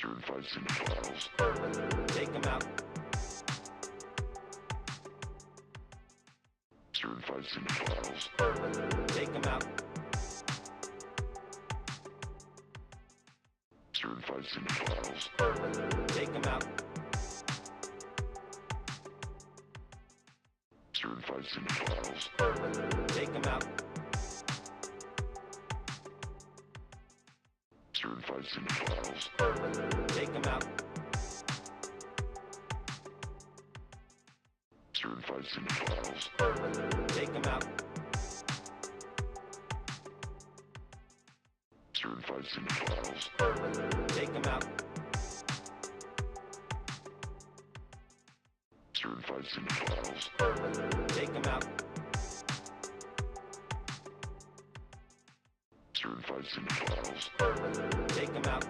Certified cinephiles. Take them out. Certified cinephiles. Take them out. Certified cinephiles. Take them out. Certified cinephiles. Take them out. Certified cinephiles. Take them out. Certified cinephiles. Take them out. Certified cinephiles. Take them out. Certified cinephiles. Take them out. Certified cinephiles. Take them out.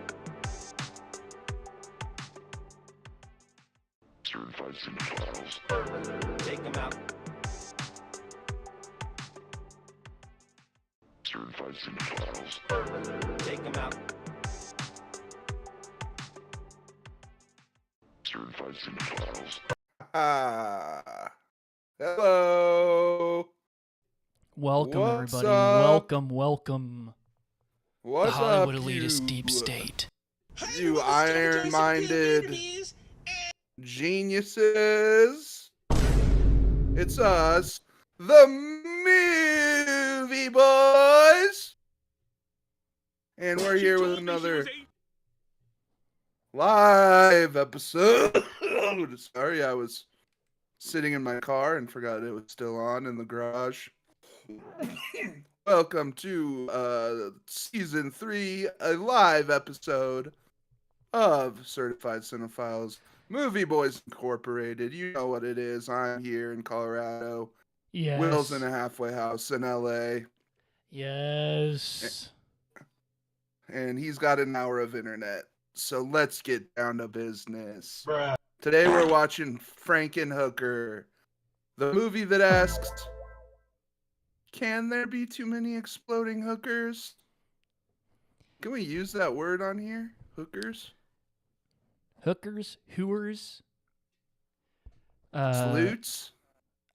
Certified cinephiles. Take them out. Certified cinephiles. Take them out. Certified cinephiles. Hello. Welcome, What's everybody. up? Welcome. What's The Hollywood up, Elitist you, Deep State. you iron-minded geniuses? It's us, the Movie Boys, and we're here with another live episode. Sorry, I was sitting in my car and forgot it was still on in the garage. Welcome to season 3, a live episode of Certified Cinephiles, Movie Boys Incorporated. You know what it is. I'm here in Colorado. Yes. Will's in a halfway house in LA, Yes. and he's got an hour of internet. So let's get down to business. Bruh. Today we're watching Frankenhooker, the movie that asks, can there be too many exploding hookers? Can we use that word on here? Hookers? Hookers, hooers. Salutes?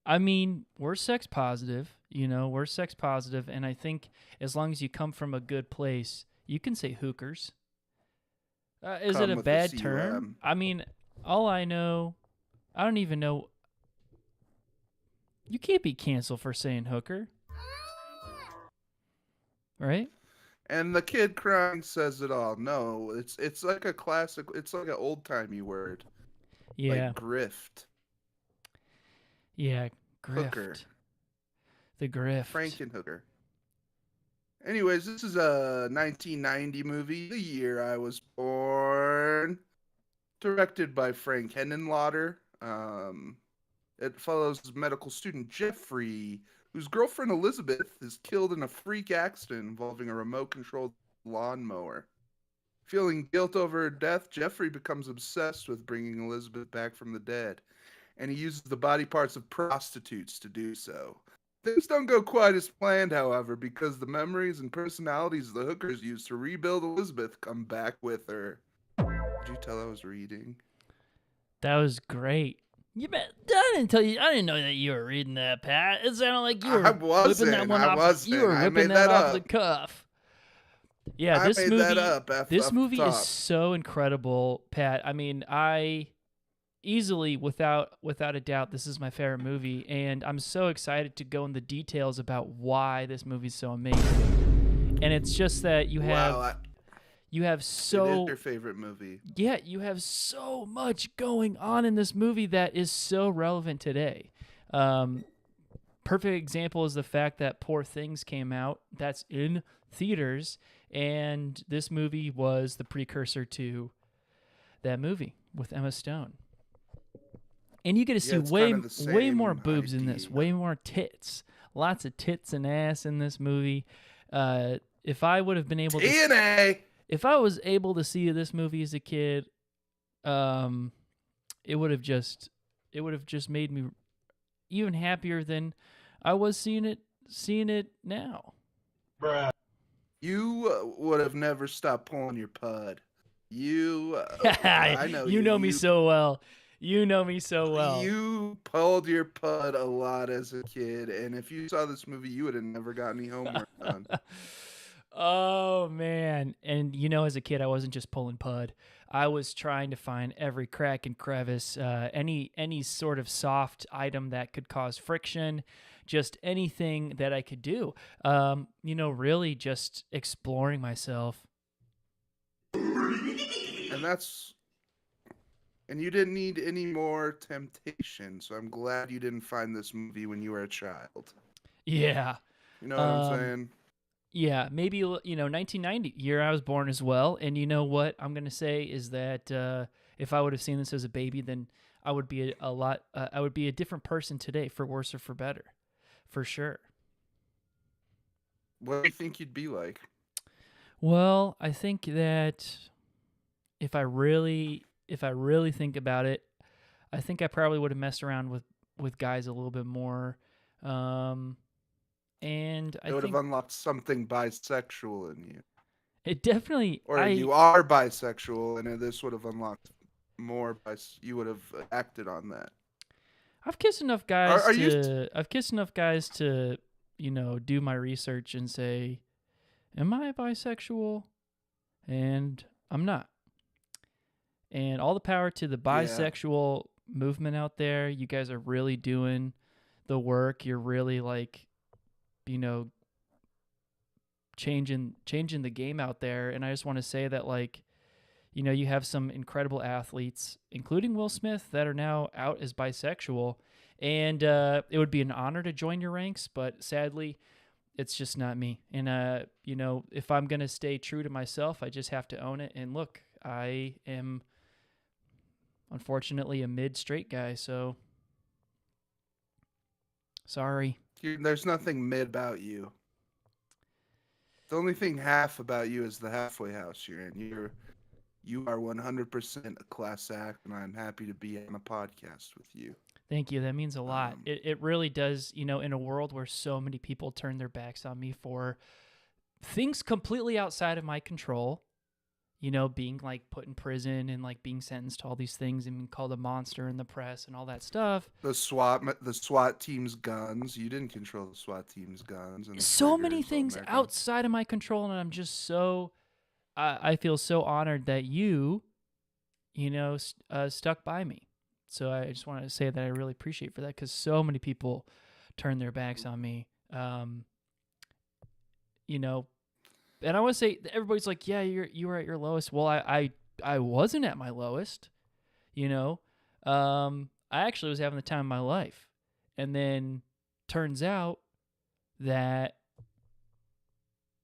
I mean, we're sex positive. We're sex positive, and I think as long as you come from a good place, you can say hookers. Is Come it a with bad the term? C-U-M. I mean, all I know, I don't even know. You can't be canceled for saying hooker. Right? And the kid crying says it all. No, it's like a classic, it's like an old-timey word. Yeah. Like grift. Yeah. Grift. Hooker. The grift. Frankenhooker. Anyways, this is a 1990 movie, the year I was born. Directed by Frank Henenlotter. It follows medical student Jeffrey, whose girlfriend Elizabeth is killed in a freak accident involving a remote-controlled lawnmower. Feeling guilt over her death, Jeffrey becomes obsessed with bringing Elizabeth back from the dead, and he uses the body parts of prostitutes to do so. Things don't go quite as planned, however, because the memories and personalities the hookers use to rebuild Elizabeth come back with her. Did you tell I was reading? That was great. I didn't tell you. I didn't know that you were reading that, Pat. It sounded like you were I wasn't. whipping that one I off. wasn't. You were I ripping made that that off the up. cuff. Yeah, I this made movie. that up This off movie the is top. so incredible, Pat. I mean, I easily, without a doubt, this is my favorite movie, and I'm so excited to go in the details about why this movie is so amazing. And it's just that you have Wow, you have it so is your favorite movie. Yeah, you have so much going on in this movie that is so relevant today. Perfect example is the fact that Poor Things came out. That's in theaters, and this movie was the precursor to that movie with Emma Stone. And you get to see it's way kind of the way more same boobs in this, idea. way more tits, lots of tits and ass in this movie. If I would have been able to. TNA! If I was able to see this movie as a kid, it would have just made me even happier than I was seeing it now. Bruh. You would have never stopped pulling your pud You, I know you know me so well. You know me so well. You pulled your pud a lot as a kid, and if you saw this movie, you would have never got any homework done. Oh man. And as a kid I wasn't just pulling pud. I was trying to find every crack and crevice, any sort of soft item that could cause friction, just anything that I could do. Really just exploring myself. And you didn't need any more temptation, so I'm glad you didn't find this movie when you were a child. Yeah. You know what I'm saying? Yeah, maybe 1990, year I was born as well. And you know what I'm gonna say is that if I would have seen this as a baby, then I would be I would be a different person today, for worse or for better, for sure. What do you think you'd be like? Well, I think that if I really think about it, I think I probably would have messed around with guys a little bit more. And I It would think have unlocked something bisexual in you. it definitely. Or you are bisexual, and this would have unlocked more. You would have acted on that. I've kissed enough guys Are to. you I've kissed enough guys to, do my research and say, "Am I bisexual?" And I'm not. And all the power to the bisexual movement out there. You guys are really doing the work. You're really changing the game out there. And I just want to say that you have some incredible athletes, including Will Smith, that are now out as bisexual. And it would be an honor to join your ranks, but sadly, it's just not me. And, if I'm going to stay true to myself, I just have to own it. And look, I am unfortunately a mid-straight guy, so sorry. There's nothing mid about you. The only thing half about you is the halfway house you're in. You are 100% a class act, and I'm happy to be on a podcast with you. Thank you. That means a lot. It really does, in a world where so many people turn their backs on me for things completely outside of my control, being put in prison and being sentenced to all these things and being called a monster in the press and all that stuff. The SWAT team's guns. You didn't control the SWAT team's guns. And so many things outside of my control, and I'm just so, I feel so honored that you, stuck by me. So I just wanted to say that I really appreciate for that, because so many people turn their backs on me. And I want to say, everybody's like, yeah, you were at your lowest. Well, I wasn't at my lowest, I actually was having the time of my life. And then turns out that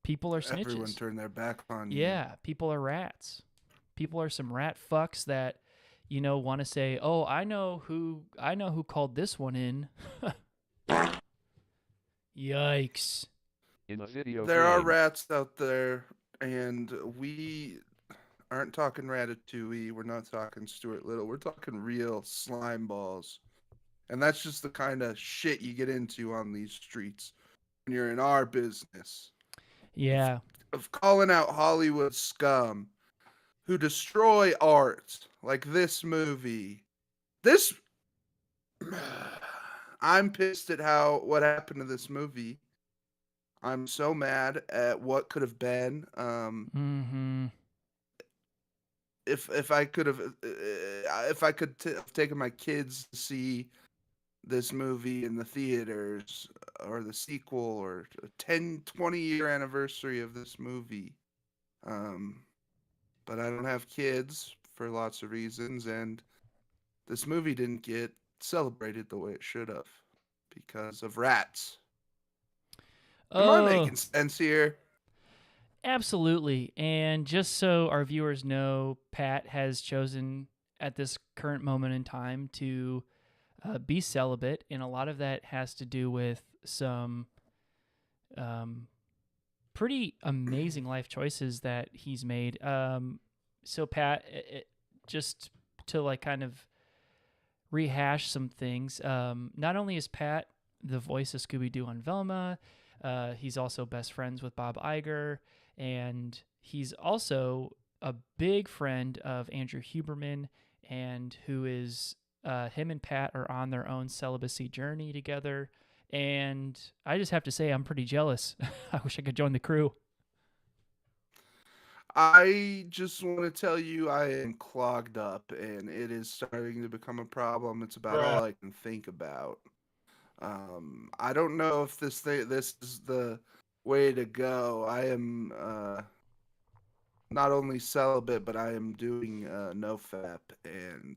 people are snitches. Everyone turned their back on you. Yeah, people are rats. People are some rat fucks that, want to say, oh, I know who called this one in. Yikes. There are rats out there, and we aren't talking Ratatouille. We're not talking Stuart Little. We're talking real slime balls. And that's just the kind of shit you get into on these streets when you're in our business. Yeah. Of calling out Hollywood scum who destroy art, like this movie. I'm pissed at what happened to this movie. I'm so mad at what could have been. If I could have taken my kids to see this movie in the theaters, or the sequel, or a 20-year anniversary of this movie. But I don't have kids for lots of reasons, and this movie didn't get celebrated the way it should have because of rats. Am I making sense here? Absolutely. And just so our viewers know, Pat has chosen at this current moment in time to be celibate, and a lot of that has to do with some pretty amazing life choices that he's made. So Pat, just to kind of rehash some things, not only is Pat the voice of Scooby-Doo on Velma, he's also best friends with Bob Iger, and he's also a big friend of Andrew Huberman, and who is him and Pat are on their own celibacy journey together. And I just have to say, I'm pretty jealous. I wish I could join the crew. I just want to tell you I am clogged up, and it is starting to become a problem. It's about all I can think about. I don't know if this is the way to go. I am not only celibate, but I am doing NoFap, and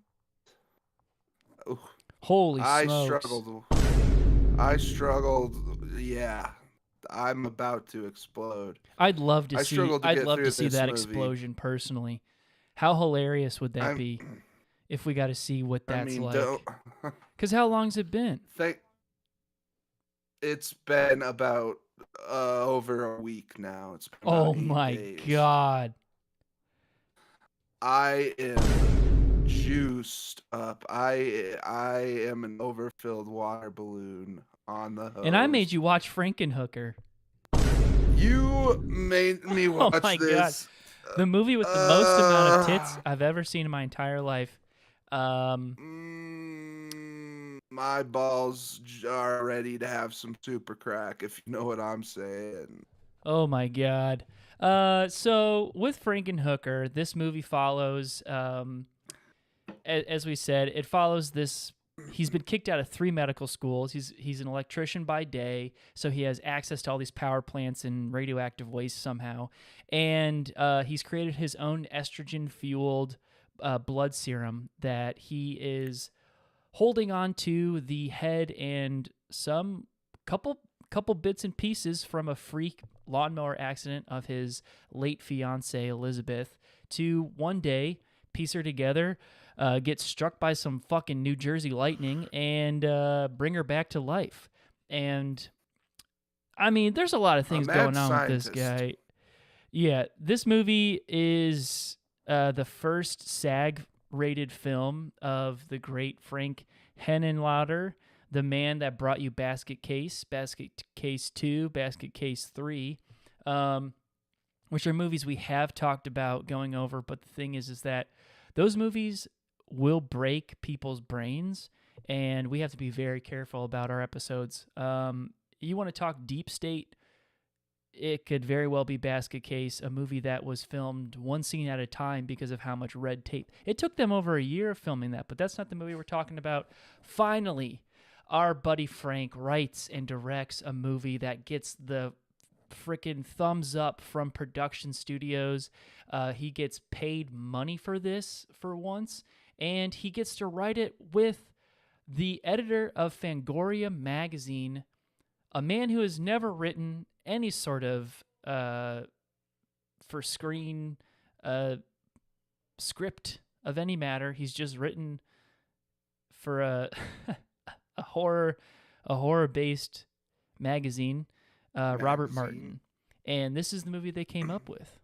Holy I smokes. struggled. Yeah, I'm about to explode. I'd love to I see. struggled to I'd get love to through see this that movie. explosion personally. How hilarious would that I'm- be if we got to see what I that's mean, like? don't. Because how long's it been? It's been about over a week now. It's been Oh about 8 my days. god. I am juiced up. I am an overfilled water balloon on the hose. And I made you watch Frankenhooker. You made me watch Oh my this. God. The movie with the most amount of tits I've ever seen in my entire life. My balls are ready to have some super crack, if you know what I'm saying. Oh my god. So with Frankenhooker, this movie follows, as we said, it follows this. He's been kicked out of 3 medical schools. He's an electrician by day, so he has access to all these power plants and radioactive waste somehow. And he's created his own estrogen-fueled blood serum that he is holding on to the head and some couple bits and pieces from a freak lawnmower accident of his late fiancée Elizabeth to one day piece her together, get struck by some fucking New Jersey lightning, and bring her back to life. And I mean, there's a lot of things going on with this guy. Yeah, this movie is the first SAG-rated film of the great Frank Henenlotter, the man that brought you Basket Case 2, Basket Case 3, which are movies we have talked about going over. But the thing is that those movies will break people's brains, and we have to be very careful about our episodes. You want to talk Deep State, it could very well be Basket Case, a movie that was filmed one scene at a time because of how much red tape. It took them over a year of filming that, but that's not the movie we're talking about. Finally, our buddy Frank writes and directs a movie that gets the freaking thumbs up from production studios. He gets paid money for this for once, and he gets to write it with the editor of Fangoria magazine, a man who has never written any sort of for screen script of any matter. He's just written for a horror based magazine, Robert Martin, and this is the movie they came up with.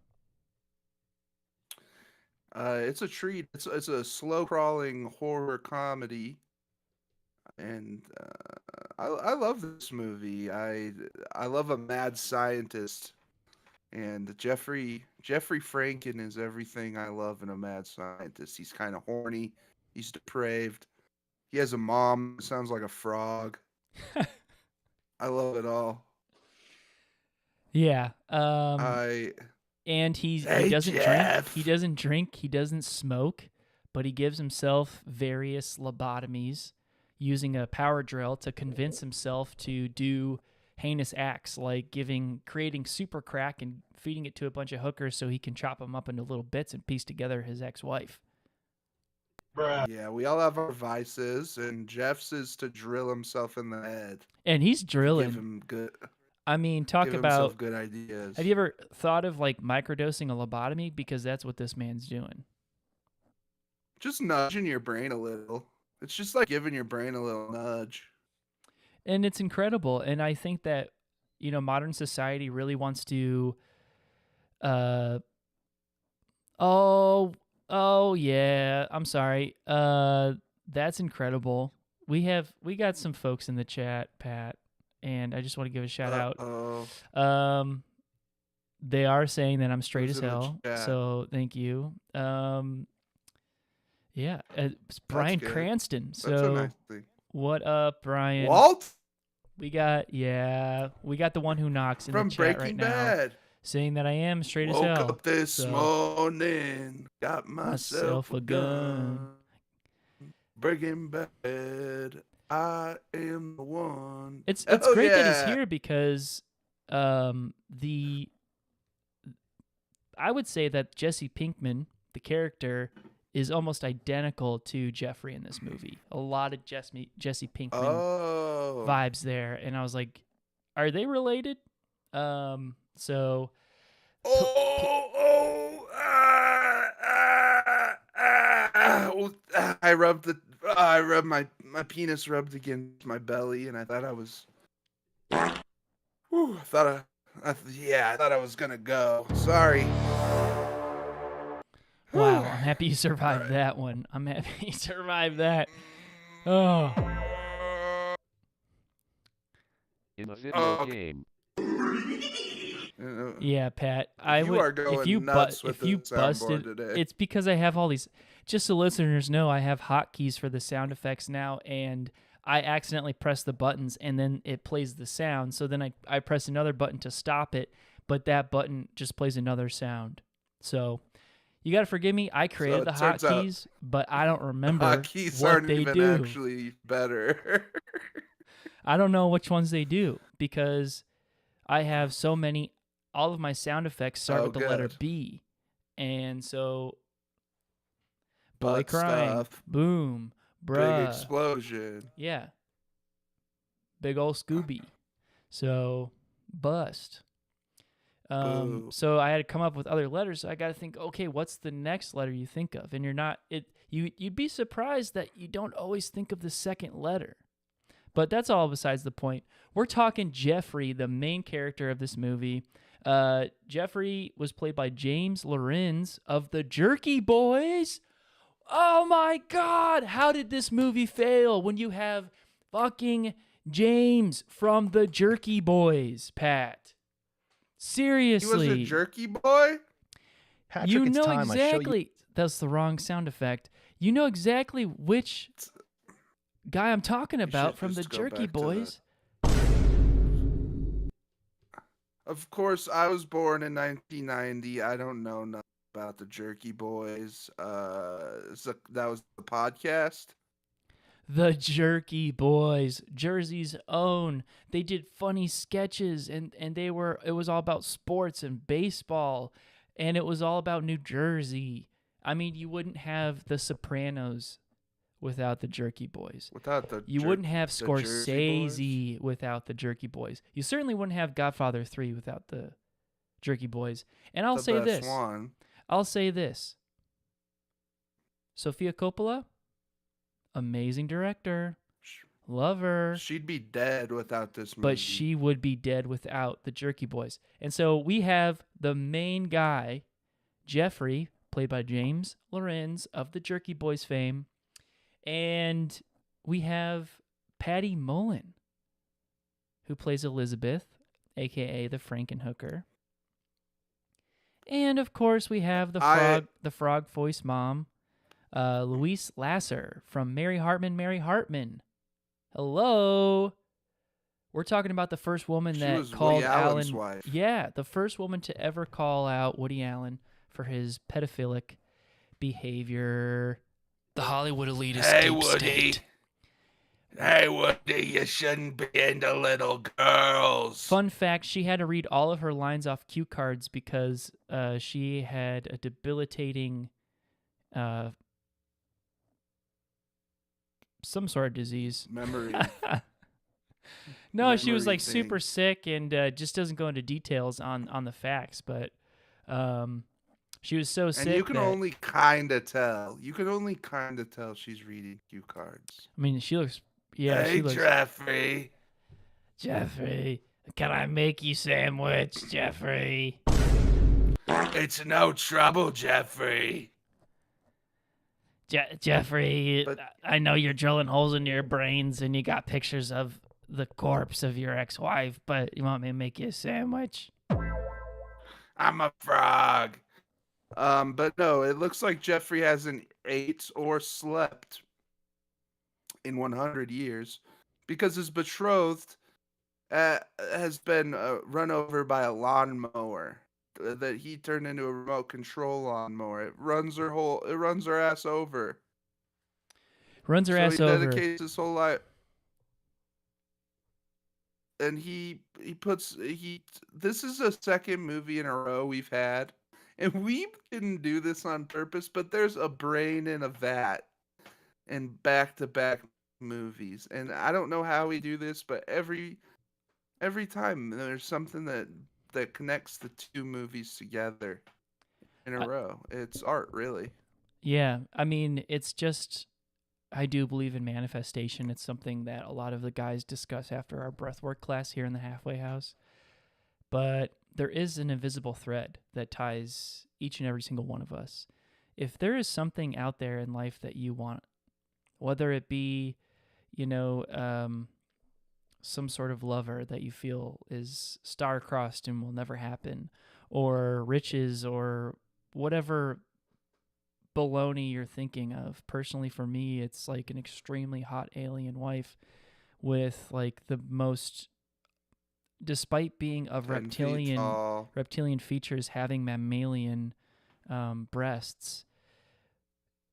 It's a treat. It's a slow crawling horror comedy, and I love this movie. I love a mad scientist, and Jeffrey Franken is everything I love in a mad scientist. He's kind of horny. He's depraved. He has a mom who sounds like a frog. I love it all. Yeah. And he doesn't drink. He doesn't drink. He doesn't smoke, but he gives himself various lobotomies using a power drill to convince himself to do heinous acts like creating super crack and feeding it to a bunch of hookers so he can chop them up into little bits and piece together his ex-wife. Bruh. Yeah, we all have our vices, and Jeff's is to drill himself in the head. And he's drilling. Give him good. I mean, talk give about himself good ideas. Have you ever thought of like microdosing a lobotomy? Because that's what this man's doing. Just nudging your brain a little. It's just like giving your brain a little nudge. And it's incredible. And I think that, modern society really wants to, oh yeah, I'm sorry. That's incredible. We got some folks in the chat, Pat, and I just want to give a shout out. They are saying that I'm straight Who's as in the hell. chat? So thank you. Yeah, it's Brian good. Cranston. That's So a nice thing. what up, Brian? Walt We got the one who knocks in from the chat Breaking right now, Bad. saying that I am straight as Woke hell. up this So, morning, got myself a gun. gun. Breaking Bad, I am the one. It's Oh, great that he's yeah. here because I would say that Jesse Pinkman, the character, is almost identical to Jeffrey in this movie. A lot of Jesse Pinkman Oh, vibes there, and I was like, are they related? So I rubbed my penis rubbed against my belly, and I thought I was. Whew, I thought I was gonna go. Sorry. wow, I'm happy you survived Alright. that one. I'm happy you survived that. Oh, In a video Oh, game. yeah, Pat. You are going nuts with if you the soundboard busted, today. it's because I have all these. Just so listeners know, I have hotkeys for the sound effects now, and I accidentally press the buttons, and then it plays the sound. So then I press another button to stop it, but that button just plays another sound. So you got to forgive me. I created the it turns out hotkeys, but I don't remember Hotkeys what aren't they even do. actually better. I don't know which ones they do because I have so many. All of my sound effects start Oh, with the letter good. B, and so boy Butt crying, stuff, boom, big bruh, explosion. yeah, big old Scooby. So bust. Boo. So I had to come up with other letters. So I got to think, okay, what's the next letter you think of? And you're not it. You'd be surprised that you don't always think of the second letter. But that's all besides the point. We're talking Jeffrey, the main character of this movie. Jeffrey was played by James Lorenz of the Jerky Boys. Oh my God! How did this movie fail when you have fucking James from the Jerky Boys, Pat? Seriously. He was a jerky boy? Patrick, You it's know time I show you. exactly. That's the wrong sound effect. You know exactly which guy I'm talking about should from the just go Jerky back to the- Boys. Of course, I was born in 1990. I don't know nothing about the Jerky Boys. So that was the podcast. The Jerky Boys, Jersey's own. They did funny sketches and it was all about sports and baseball, and it was all about New Jersey. I mean, you wouldn't have The Sopranos without the Jerky Boys. Without the You wouldn't have the Jersey Scorsese without the Jerky Boys. You certainly wouldn't have Godfather 3 without the Jerky Boys. And I'll the say best this. one. I'll say this. Sofia Coppola, amazing director. Love her. She'd be dead without this movie. But she would be dead without the Jerky Boys. And so we have the main guy, Jeffrey, played by James Lorenz of the Jerky Boys fame. And we have Patty Mullen, who plays Elizabeth, a.k.a. the Frankenhooker. And, of course, we have the frog voice mom, Louise Lasser from Mary Hartman. Hello. We're talking about the first woman She that was called Woody Allen's Allen. wife. Yeah, the first woman to ever call out Woody Allen for his pedophilic behavior. The Hollywood Elitist Hey, Deep Woody. State. Hey, Woody, you shouldn't be into little girls. Fun fact, she had to read all of her lines off cue cards because she had a debilitating some sort of disease. Memory. No, she was Memory like super thing. sick and just doesn't go into details on the facts, but she was so sick And you can that, only kind of tell. You can only kind of tell she's reading cue cards. I mean, she looks, yeah, hey, she looks, Jeffrey. Jeffrey, can I make you sandwich, Jeffrey? It's no trouble, Jeffrey. Jeffrey, But- I know you're drilling holes into your brains and you got pictures of the corpse of your ex-wife, but you want me to make you a sandwich? I'm a frog. But no, it looks like Jeffrey hasn't ate or slept in 100 years because his betrothed has been run over by a lawnmower that he turned into a remote control lawnmower. It runs her ass over. Runs her So ass he over. dedicates his whole life, and he puts he. This is the second movie in a row we've had, and we didn't do this on purpose. But there's a brain in a vat in back-to-back movies, and I don't know how we do this, but every time there's something that connects the two movies together in a row. It's art, really. Yeah, I mean, it's just, I do believe in manifestation. It's something that a lot of the guys discuss after our breathwork class here in the halfway house. But there is an invisible thread that ties each and every single one of us. If there is something out there in life that you want, whether it be, some sort of lover that you feel is star-crossed and will never happen, or riches, or whatever baloney you're thinking of. Personally, for me, it's like an extremely hot alien wife with like the most, despite being of 10 feet tall. reptilian features, having mammalian breasts,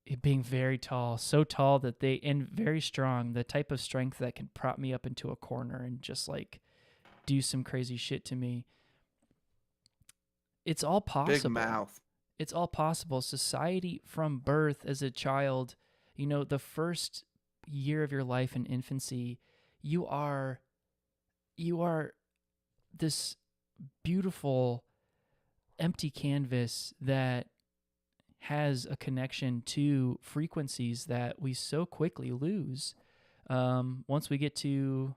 it being very tall, so tall that and very strong, the type of strength that can prop me up into a corner and just like do some crazy shit to me. It's all possible. Big mouth. It's all possible. Society from birth as a child, the first year of your life in infancy, you are this beautiful empty canvas that has a connection to frequencies that we so quickly lose once we get to,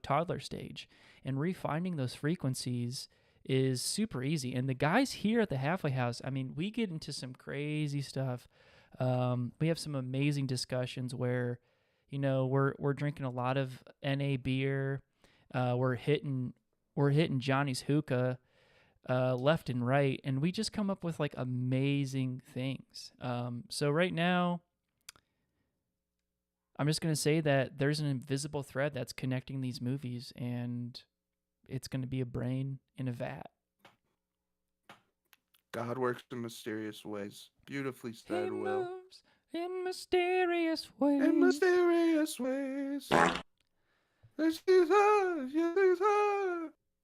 toddler stage. And refinding those frequencies is super easy. And the guys here at the Halfway House, I mean, we get into some crazy stuff. We have some amazing discussions where, we're drinking a lot of NA beer. We're hitting Johnny's hookah left and right, and we just come up with like amazing things. So right now, I'm just gonna say that there's an invisible thread that's connecting these movies, and it's gonna be a brain in a vat. God works in mysterious ways. Beautifully said, He Will. moves in mysterious ways. In mysterious ways. There's Jesus, Jesus,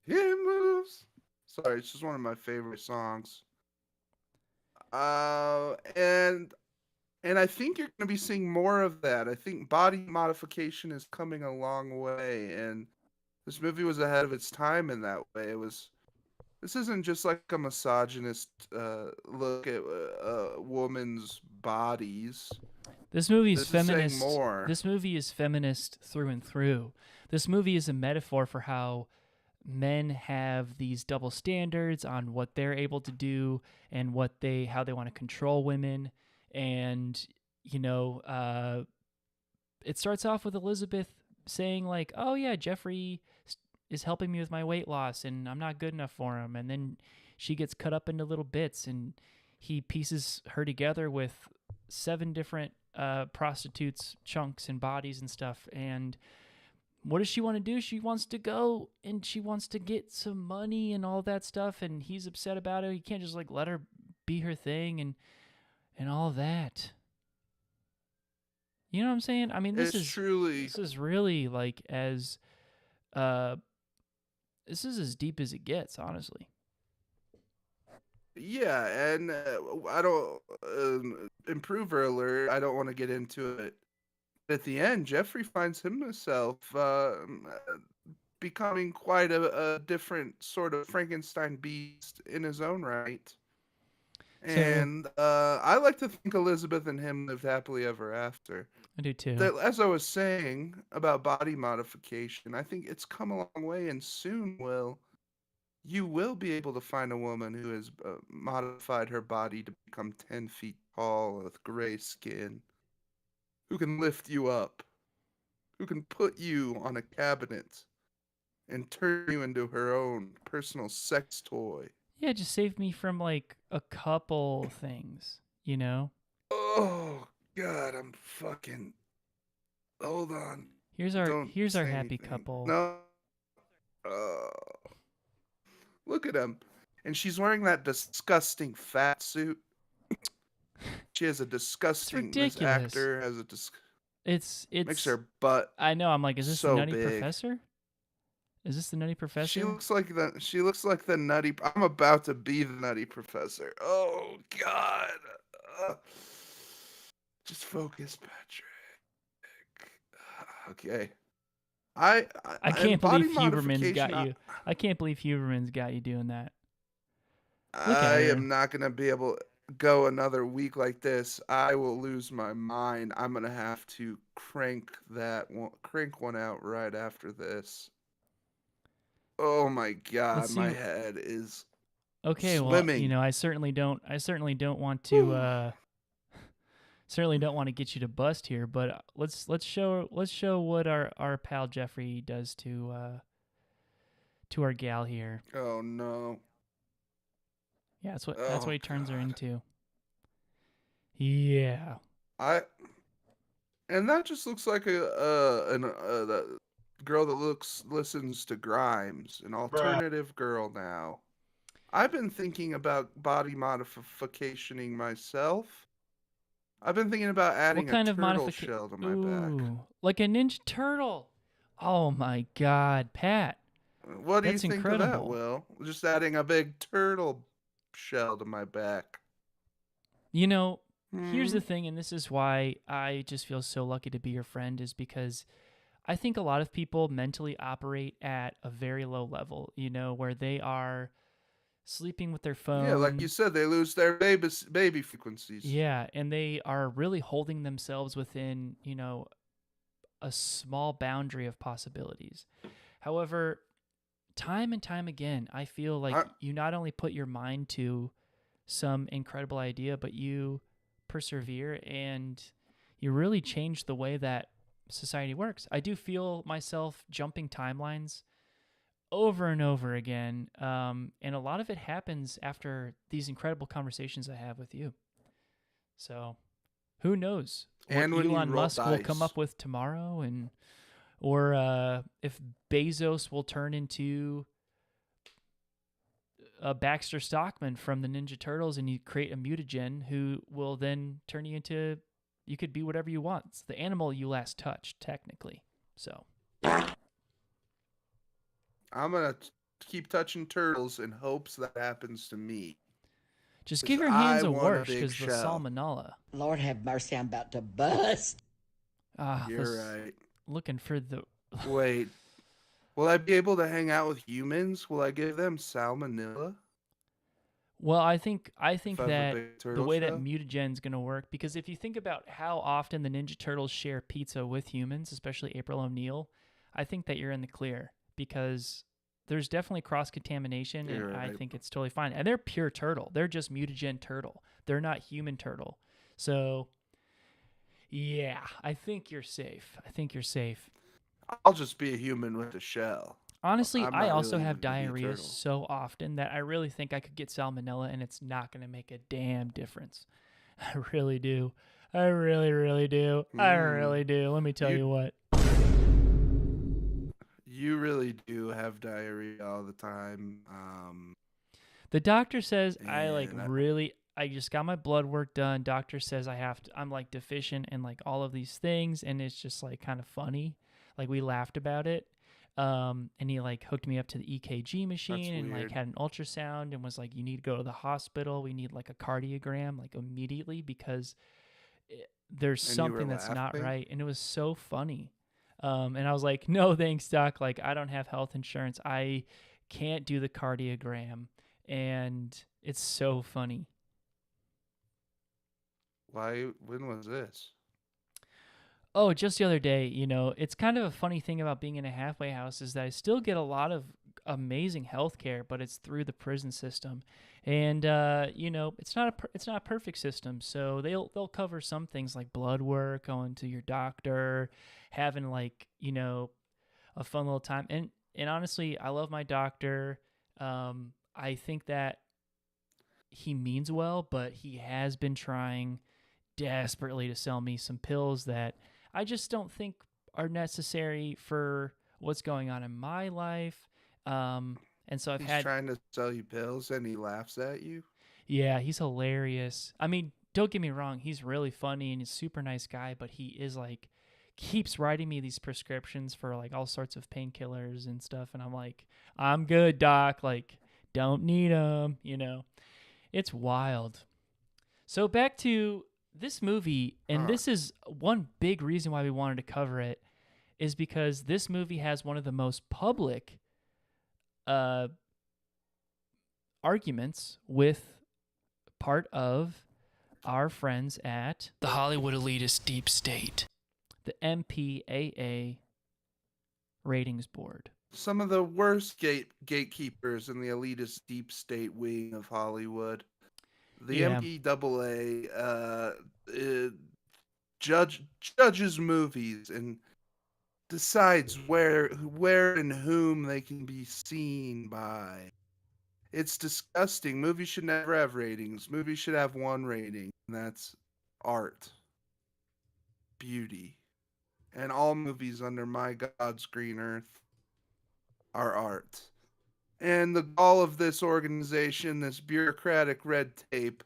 he moves. Sorry, it's just one of my favorite songs. And I think you're going to be seeing more of that. I think body modification is coming a long way, and this movie was ahead of its time in that way. This isn't just like a misogynist look at women's bodies. This movie is This is saying feminist. more. This movie is feminist through and through. This movie is a metaphor for how men have these double standards on what they're able to do and how they want to control women. And, it starts off with Elizabeth saying like, oh yeah, Jeffrey is helping me with my weight loss and I'm not good enough for him. And then she gets cut up into little bits and he pieces her together with 7 different prostitutes' chunks and bodies and stuff. And what does she want to do? She wants to go and she wants to get some money and all that stuff. And he's upset about it. He can't just like let her be her thing and all that. You know what I'm saying? I mean, this is really like this is as deep as it gets, honestly. Yeah, and I don't improver alert. I don't want to get into it. At the end, Jeffrey finds himself becoming quite a different sort of Frankenstein beast in his own right. And I like to think Elizabeth and him lived happily ever after. I do too. As I was saying about body modification, I think it's come a long way, and soon you will be able to find a woman who has modified her body to become 10 feet tall with gray skin, who can lift you up, who can put you on a cabinet and turn you into her own personal sex toy. Yeah, just save me from like a couple things, you know? Oh God, I'm fucking. Hold on. Don't Here's our say happy anything. couple. No. Oh, look at him. And she's wearing that disgusting fat suit. She has a disgusting. This ridiculous. actor has a It's makes her butt I know, I'm like, is this the so Nutty big. Professor? Is this the Nutty She Professor? looks like the. She looks like the nutty. I'm about to be the Nutty Professor. Oh God. Uh, just focus, Patrick. Okay. I and can't body believe Huberman's got modification. you. I can't believe Huberman's got you doing that. Look I at her. am not gonna be able to go another week like this. I will lose my mind. I'm gonna have to crank one out right after this. Oh my God, Let's my see. head is Okay, well, swimming. I certainly don't want to certainly don't want to get you to bust here, but let's show what our pal Jeffrey does to our gal here. Oh no. Yeah, that's Oh what he turns her God. into. Yeah. And that just looks like the girl that listens to Grimes, an alternative girl now. I've been thinking about body modificationing myself. I've been thinking about What adding a kind of turtle modification? shell to my back. Ooh, like a Ninja Turtle. Oh my God, Pat. What do you That's think of that, incredible. Will? Just adding a big turtle shell to my back. You know, here's Hmm? the thing, and this is why I just feel so lucky to be your friend, is because I think a lot of people mentally operate at a very low level, where they are sleeping with their Yeah, like you phone. said, they lose their baby frequencies. Yeah, and they are really holding themselves within, a small boundary of possibilities. However, time and time again, I feel like I, you not only put your mind to some incredible idea, but you persevere and you really change the way that society works. I do feel myself jumping timelines over and over again, and a lot of it happens after these incredible conversations I have with you. So, who knows what and when you Elon roll Musk will come dice. up with tomorrow, or if Bezos will turn into a Baxter Stockman from the Ninja Turtles, and you create a mutagen who will then turn you into, you could be whatever you want. It's the animal you last touched, technically. So I'm gonna keep touching turtles in hopes that happens to me. just 'Cause give your hands I a want a wash, big because the shell. salmonella. Lord have mercy, I'm about to bust. You're This, right. looking for the. Wait, will I be able to hang out with humans? Will I give them salmonella Well, I think if I have a that big the turtle way that shell? mutagen's going to work, because if you think about how often the Ninja Turtles share pizza with humans, especially April O'Neil, I think that you're in the clear, because there's definitely cross-contamination, and You're I right. think it's totally fine. And they're pure turtle. They're just mutagen turtle. They're not human turtle. So, yeah, I think you're safe. I'll just be a human with a shell. Honestly, I'm I not also really have even gonna be a diarrhea turtle. so often that I really think I could get salmonella, and it's not going to make a damn difference. I really do. I really, really do. I really do. Let me tell You- you what. You really do have diarrhea all the time. The doctor says And I just got my blood work done. Doctor says I'm like deficient in like all of these things, and it's just like kind of funny. Like we laughed about it. And he like hooked me up to the EKG machine and like weird. had an ultrasound and was like, you need to go to the hospital. We need like a cardiogram like immediately, because there's And you were something that's not laughing? right. And it was so funny. And I was like, no, thanks, doc. Like, I don't have health insurance. I can't do the cardiogram. And it's so funny. When was this? Oh, just the other day, it's kind of a funny thing about being in a halfway house is that I still get a lot of amazing health care, but it's through the prison system. And it's not a perfect system. So they'll cover some things like blood work, going to your doctor, having like, a fun little time. And honestly, I love my doctor. I think that he means well, but he has been trying desperately to sell me some pills that I just don't think are necessary for what's going on in my life. And so I've He's had, trying to sell you pills and he laughs at you. yeah, he's hilarious. I mean, don't get me wrong, he's really funny and he's a super nice guy, but he is like, keeps writing me these prescriptions for like all sorts of painkillers and stuff. And I'm like, I'm good, doc. Like, don't need them, you know? It's wild. So back to this movie, and this is one big reason why we wanted to cover it, is because this movie has one of the most public arguments with part of our friends at the Hollywood Elitist Deep State, the MPAA ratings board. Some of the worst gatekeepers in the elitist deep state wing of Hollywood. The Yeah. MPAA judges movies and decides where and whom they can be seen by. It's disgusting. Movies should never have ratings. Movies should have one rating, and that's art, beauty. And all movies under my God's green earth are art. And the goal of this organization, this bureaucratic red tape,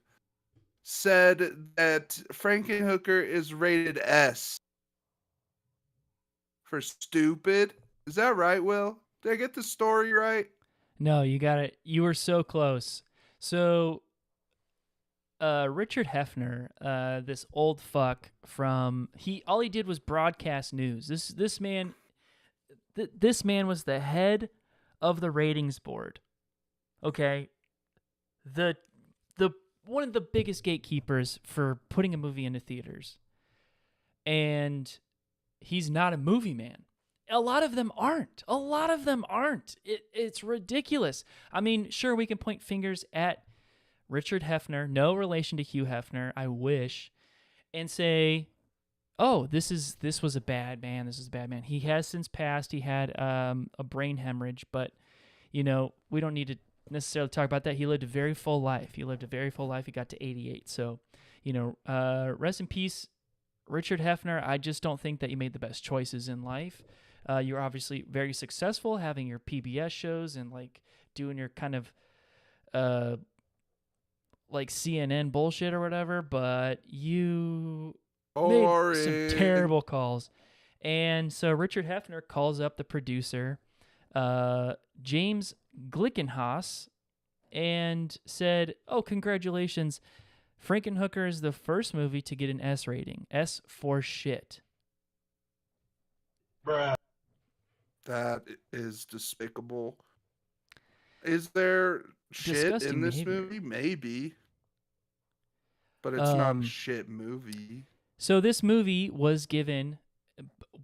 said that Frankenhooker is rated S for stupid. Is that right, Will? Did I get the story right? No, you got it. You were so close. So, Richard Hefner, this old fuck from all he did was broadcast news. This man was the head of the ratings board. Okay, the one of the biggest gatekeepers for putting a movie into theaters, and he's not a movie man. A lot of them aren't. It's ridiculous. I mean, sure, we can point fingers at Richard Hefner, no relation to Hugh Hefner, I wish, and say, oh, this was a bad man. This is a bad man. He has since passed. He had a brain hemorrhage, but, you know, we don't need to necessarily talk about that. He lived a very full life. He got to 88. So, you know, rest in peace, Richard Hefner. I just don't think that you made the best choices in life. You're obviously very successful having your PBS shows and like doing your kind of like CNN bullshit or whatever, but you made some terrible calls. And so Richard Hefner calls up the producer, James Glickenhaus, and said, oh, congratulations. Frankenhooker is the first movie to get an S rating. S for shit. Bruh. That is despicable. Is there shit Disgusting in this behavior. movie? Maybe. But it's not a shit movie. So this movie was given,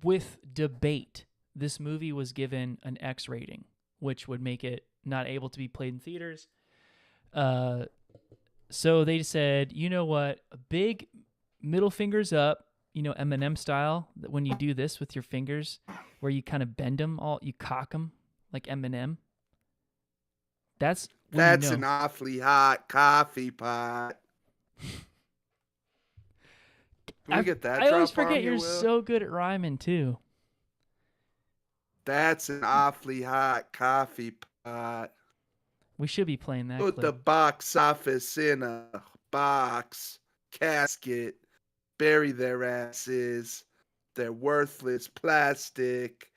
with debate, this movie was given an X rating, which would make it not able to be played in theaters. So they said, you know what, big middle fingers up, you know, Eminem style, that when you do this with your fingers, where you kind of bend them you cock them like Eminem. That's an awfully hot coffee pot. Can we get that? I always drop on forget you, you're Will? so good at rhyming too. That's an awfully hot coffee pot. We should be playing that Put clip. the box office in a box, casket, bury their asses. They're worthless plastic.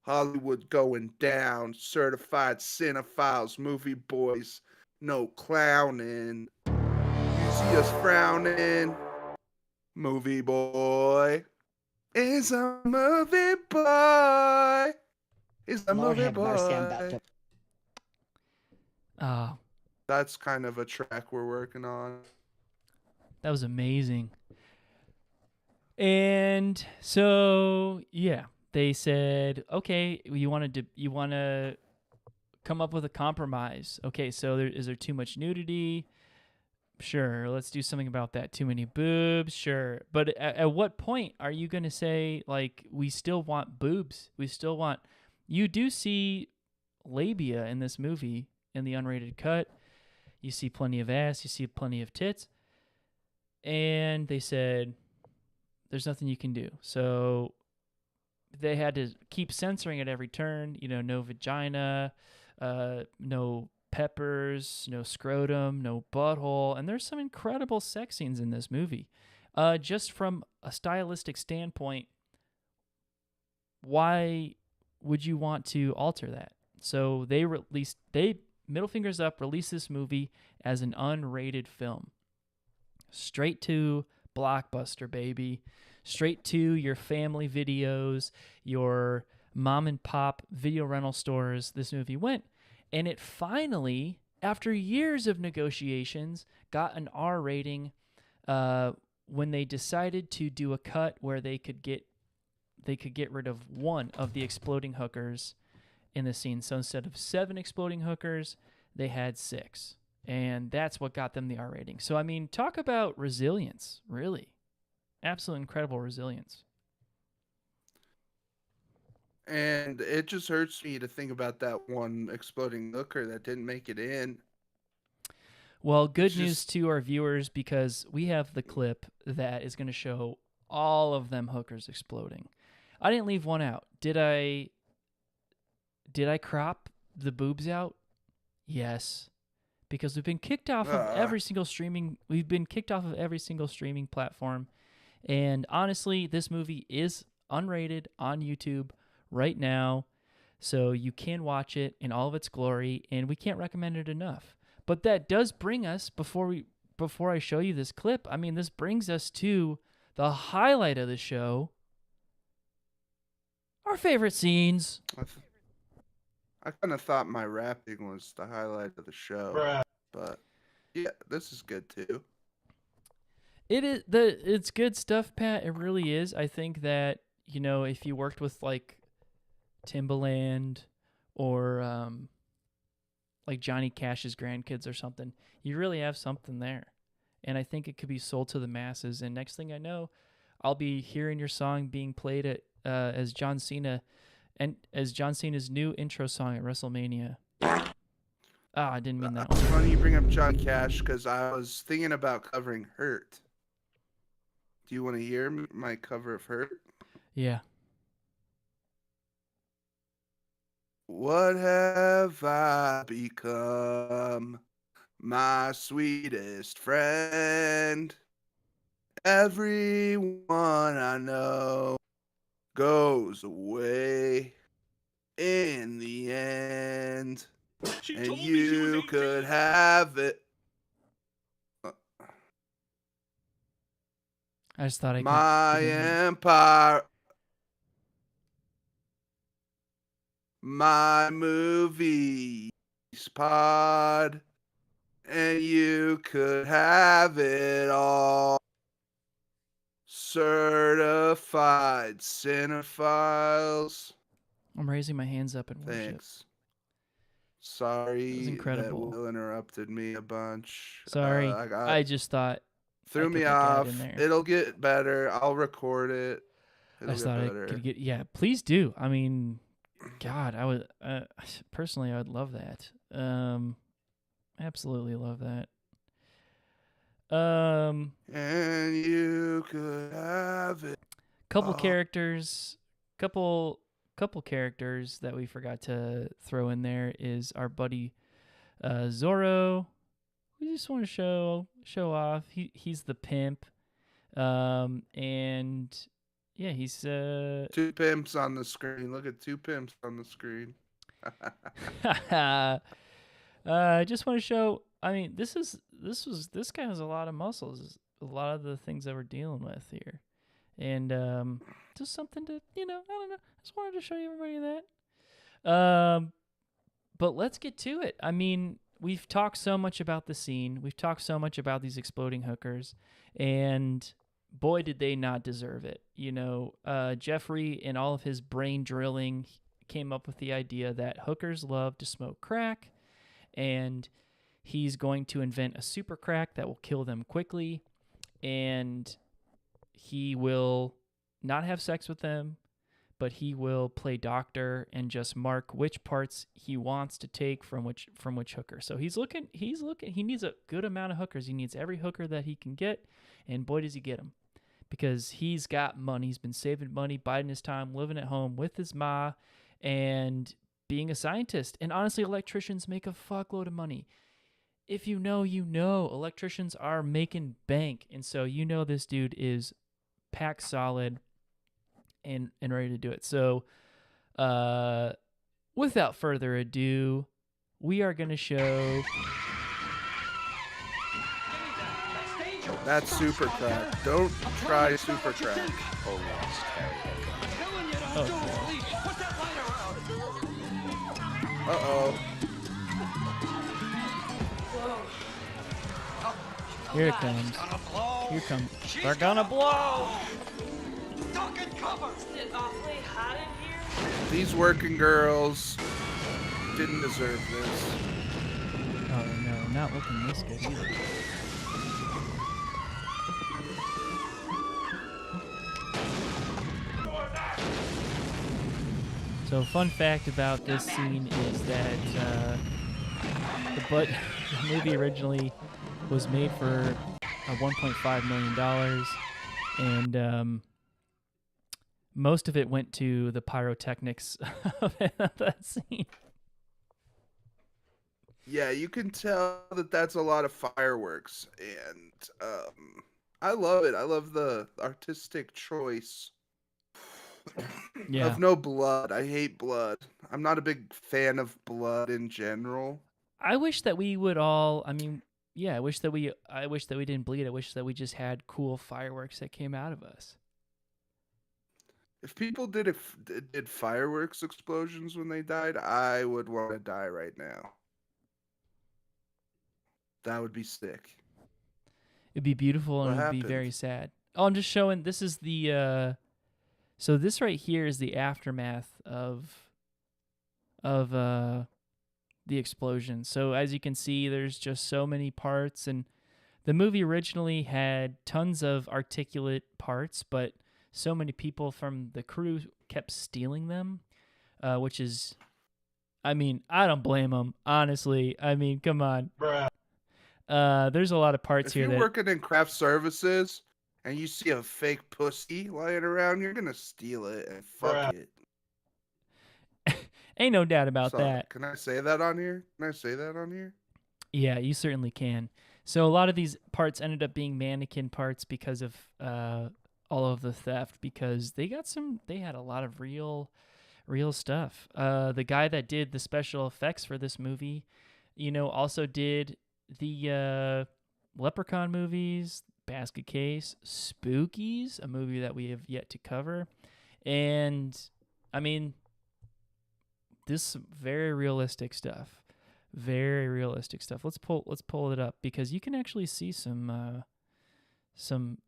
Hollywood going down. Certified cinephiles, movie boys, no clowning. You see us frowning. Movie boy is a movie boy. Is a Lord movie have mercy, I'm about boy. to. Oh, That's kind of a track we're working on. that was amazing. And so, yeah, they said, okay, you want to come up with a compromise. Okay, so is there too much nudity? Sure, let's do something about that. Too many boobs? Sure. But at what point are you going to say, like, we still want boobs? You do see labia in this movie in the unrated cut. You see plenty of ass, you see plenty of tits. And they said, there's nothing you can do. So they had to keep censoring at every turn. No vagina, no peppers, no scrotum, no butthole. And there's some incredible sex scenes in this movie. Just from a stylistic standpoint, why would you want to alter that? So Middle Fingers Up released this movie as an unrated film. Straight to Blockbuster, baby. Straight to your family videos, your mom and pop video rental stores. This movie went. And it finally, after years of negotiations, got an R rating when they decided to do a cut where they could get rid of one of the exploding hookers in the scene. So instead of 7 exploding hookers, they had 6. And that's what got them the R rating. So, I mean, talk about resilience, really. Absolute incredible resilience. And it just hurts me to think about that one exploding hooker that didn't make it in. Well, good news to our viewers, because we have the clip that is going to show all of them hookers exploding. I didn't leave one out. Did I crop the boobs out? Yes. Because we've been kicked off of every single streaming platform. And honestly, this movie is unrated on YouTube right now. So you can watch it in all of its glory, and we can't recommend it enough. But that does bring us, before I show you this clip, I mean, this brings us to the highlight of the show. Our favorite scenes. I kind of thought my rapping was the highlight of the show. Bruh. But yeah, this is good too. It's good stuff, Pat. It really is. I think that, if you worked with like Timbaland or like Johnny Cash's grandkids or something, you really have something there. And I think it could be sold to the masses. And next thing I know, I'll be hearing your song being played at as John Cena, and as John Cena's new intro song at WrestleMania. I didn't mean that It's one. funny you bring up John Cash because I was thinking about covering Hurt. Do you want to hear my cover of Hurt? Yeah. What have I become? My sweetest friend. Everyone I know goes away in the end. She And told me she was you 18. could have it. I just thought I could. My give him- empire. My movies pod. And you could have it all. Certified cinephiles. I'm raising my hands up in worship. Thanks. Sorry that incredible. Will interrupted me a bunch. Sorry. I just thought threw I me put that guy off. in there. It'll get better. I'll record it. I It'll just get thought better. I could get. Yeah, please do. I mean, God, I would personally, I would love that. Absolutely love that. And you could have it. Couple characters that we forgot to throw in there is our buddy Zorro. We just want to show off. He's the pimp, and yeah, he's 2 pimps on the screen. Look at 2 pimps on the screen. I just want to show. I mean, this guy has a lot of muscles. A lot of the things that we're dealing with here, and just something to I don't know. Just wanted to show you everybody that. But let's get to it. I mean, we've talked so much about the scene. We've talked so much about these exploding hookers, and boy, did they not deserve it. Jeffrey, in all of his brain drilling, came up with the idea that hookers love to smoke crack, and he's going to invent a super crack that will kill them quickly, and he will not have sex with them, but he will play doctor and just mark which parts he wants to take from which hooker. So he needs a good amount of hookers. He needs every hooker that he can get, and boy does he get them. Because he's got money. He's been saving money, biding his time, living at home with his ma, and being a scientist. And honestly, electricians make a fuckload of money. If you know, you know. Electricians are making bank. And so you know this dude is packed solid and ready to do it. So without further ado, we are going to show... That's super crack. Don't try super crack. Oh, Uh-oh. here it comes. Here comes. They're gonna blow! These working girls didn't deserve this. Oh no, not looking this good either. So, fun fact about this scene is that the movie originally was made for $1.5 million, and most of it went to the pyrotechnics of that scene. Yeah, you can tell that that's a lot of fireworks, and I love it. I love the artistic choice. Yeah. Of no blood. I hate blood. I'm not a big fan of blood in general. I wish that we would all. I mean, yeah. I wish that we didn't bleed. I wish that we just had cool fireworks that came out of us. If people did fireworks explosions when they died, I would want to die right now. That would be sick. It'd be beautiful and What it'd be happened? very sad. Oh, I'm just showing. This is the. So this right here is the aftermath of the explosion. So as you can see, there's just so many parts, and the movie originally had tons of articulate parts, but so many people from the crew kept stealing them, which is, I mean, I don't blame them, honestly. I mean, come on. There's a lot of parts If here you're that... working in craft services and you see a fake pussy lying around, you're gonna steal it and fuck it. Ain't no doubt about Sorry, that. Can I say that on here? Can I say that on here? Yeah, you certainly can. So a lot of these parts ended up being mannequin parts because of all of the theft, because they had a lot of real stuff. The guy that did the special effects for this movie, also did the Leprechaun movies, Basket Case, Spookies, a movie that we have yet to cover. And I mean, this very realistic stuff. Very realistic stuff. Let's pull it up, because you can actually see some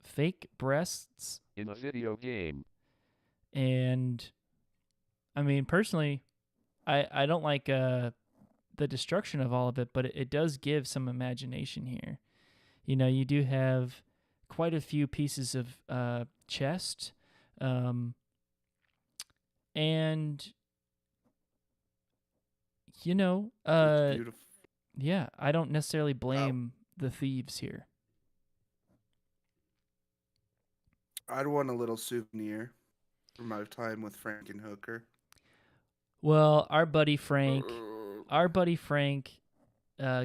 fake breasts in a video game. And I mean, personally, I don't like the destruction of all of it, but it does give some imagination here. You do have quite a few pieces of chest, and It's beautiful. yeah, I don't necessarily blame the thieves here. I'd want a little souvenir from my time with Frankenhooker. Well, our buddy Frank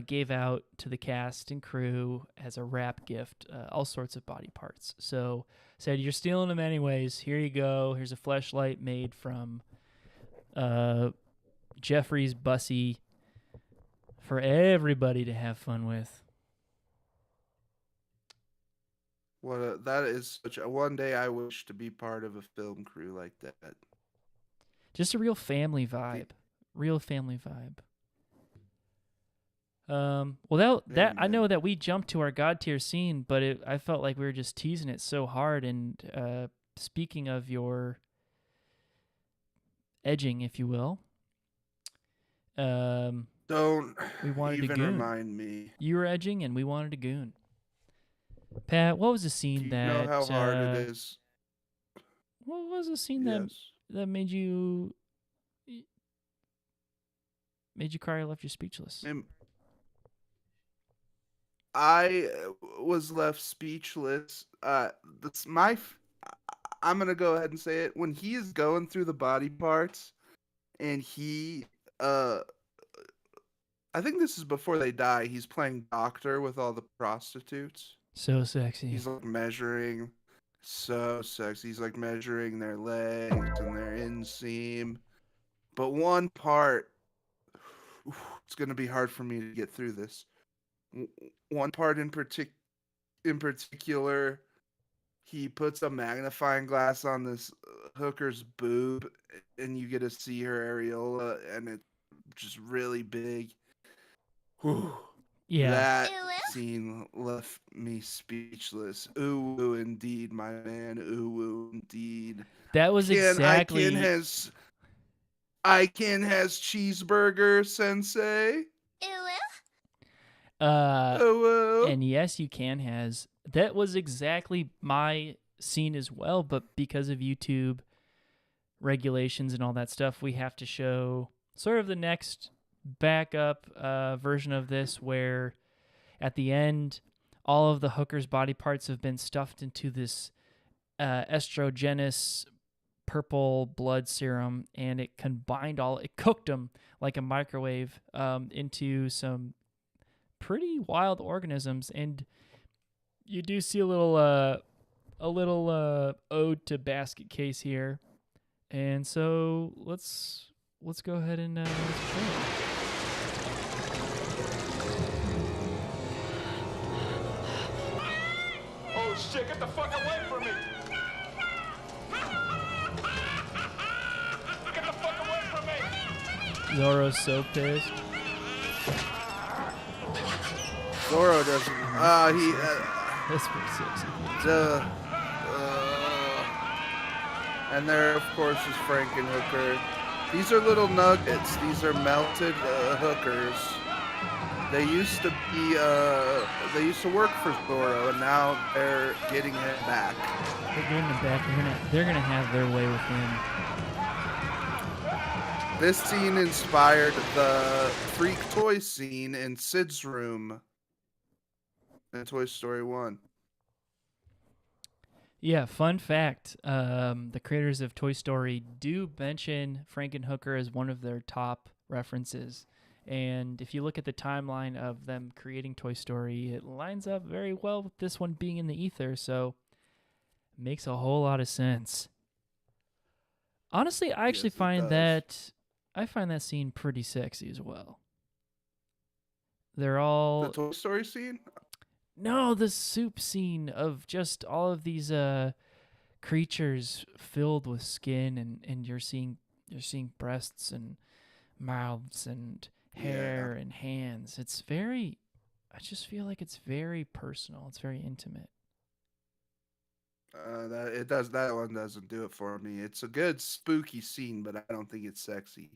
gave out to the cast and crew as a wrap gift all sorts of body parts. So said, you're stealing them anyways. Here you go. Here's a fleshlight made from Jeffrey's bussy for everybody to have fun with. That is such a one day I wish to be part of a film crew like that. Just a real family vibe. Real family vibe. Well, that I know that we jumped to our God tier scene, but I felt like we were just teasing it so hard. And speaking of your edging, if you will, Don't we wanted even to goon. remind me. You were edging, and we wanted to goon. Pat, what was the scene Do you that? know how hard it is? What was the scene that? Yes. made you cry or left you speechless? I was left speechless. That's I'm gonna go ahead and say it. When he is going through the body parts, and uh, I think this is before they die. He's playing doctor with all the prostitutes. So sexy. He's like measuring, so sexy. He's like measuring their legs and their inseam. But one part, it's gonna be hard for me to get through this. One part in particular, he puts a magnifying glass on this hooker's boob, and you get to see her areola, and it's just really big. Whew. Yeah. That scene left me speechless. Ooh, indeed, my man. Ooh, indeed. That was exactly. Iken has cheeseburger, sensei. And yes, you can has. That was exactly my scene as well, but because of YouTube regulations and all that stuff, we have to show sort of the next backup version of this, where at the end, all of the hooker's body parts have been stuffed into this estrogenous purple blood serum, and it cooked them like a microwave into some pretty wild organisms. And you do see a little ode to Basket Case here, and so let's go ahead and let's show it. Oh shit, get the fuck away from me! Get the fuck away from me! Zoro's so pissed. Zoro doesn't. That's pretty sexy. And there, of course, is Frankenhooker. These are little nuggets. These are melted hookers. They used to be. They used to work for Zoro, and now they're getting him back. They're getting him back. They're gonna have their way with him. This scene inspired the freak toy scene in Sid's room in Toy Story 1. Yeah, fun fact. The creators of Toy Story do mention Frankenhooker as one of their top references. And if you look at the timeline of them creating Toy Story, it lines up very well with this one being in the ether, so it makes a whole lot of sense. Honestly, I actually find that scene pretty sexy as well. They're all The Toy Story scene? No, the soup scene of just all of these creatures filled with skin, and you're seeing breasts and mouths and hair and hands. It's very, I just feel like it's very personal. It's very intimate. That one doesn't do it for me. It's a good spooky scene, but I don't think it's sexy.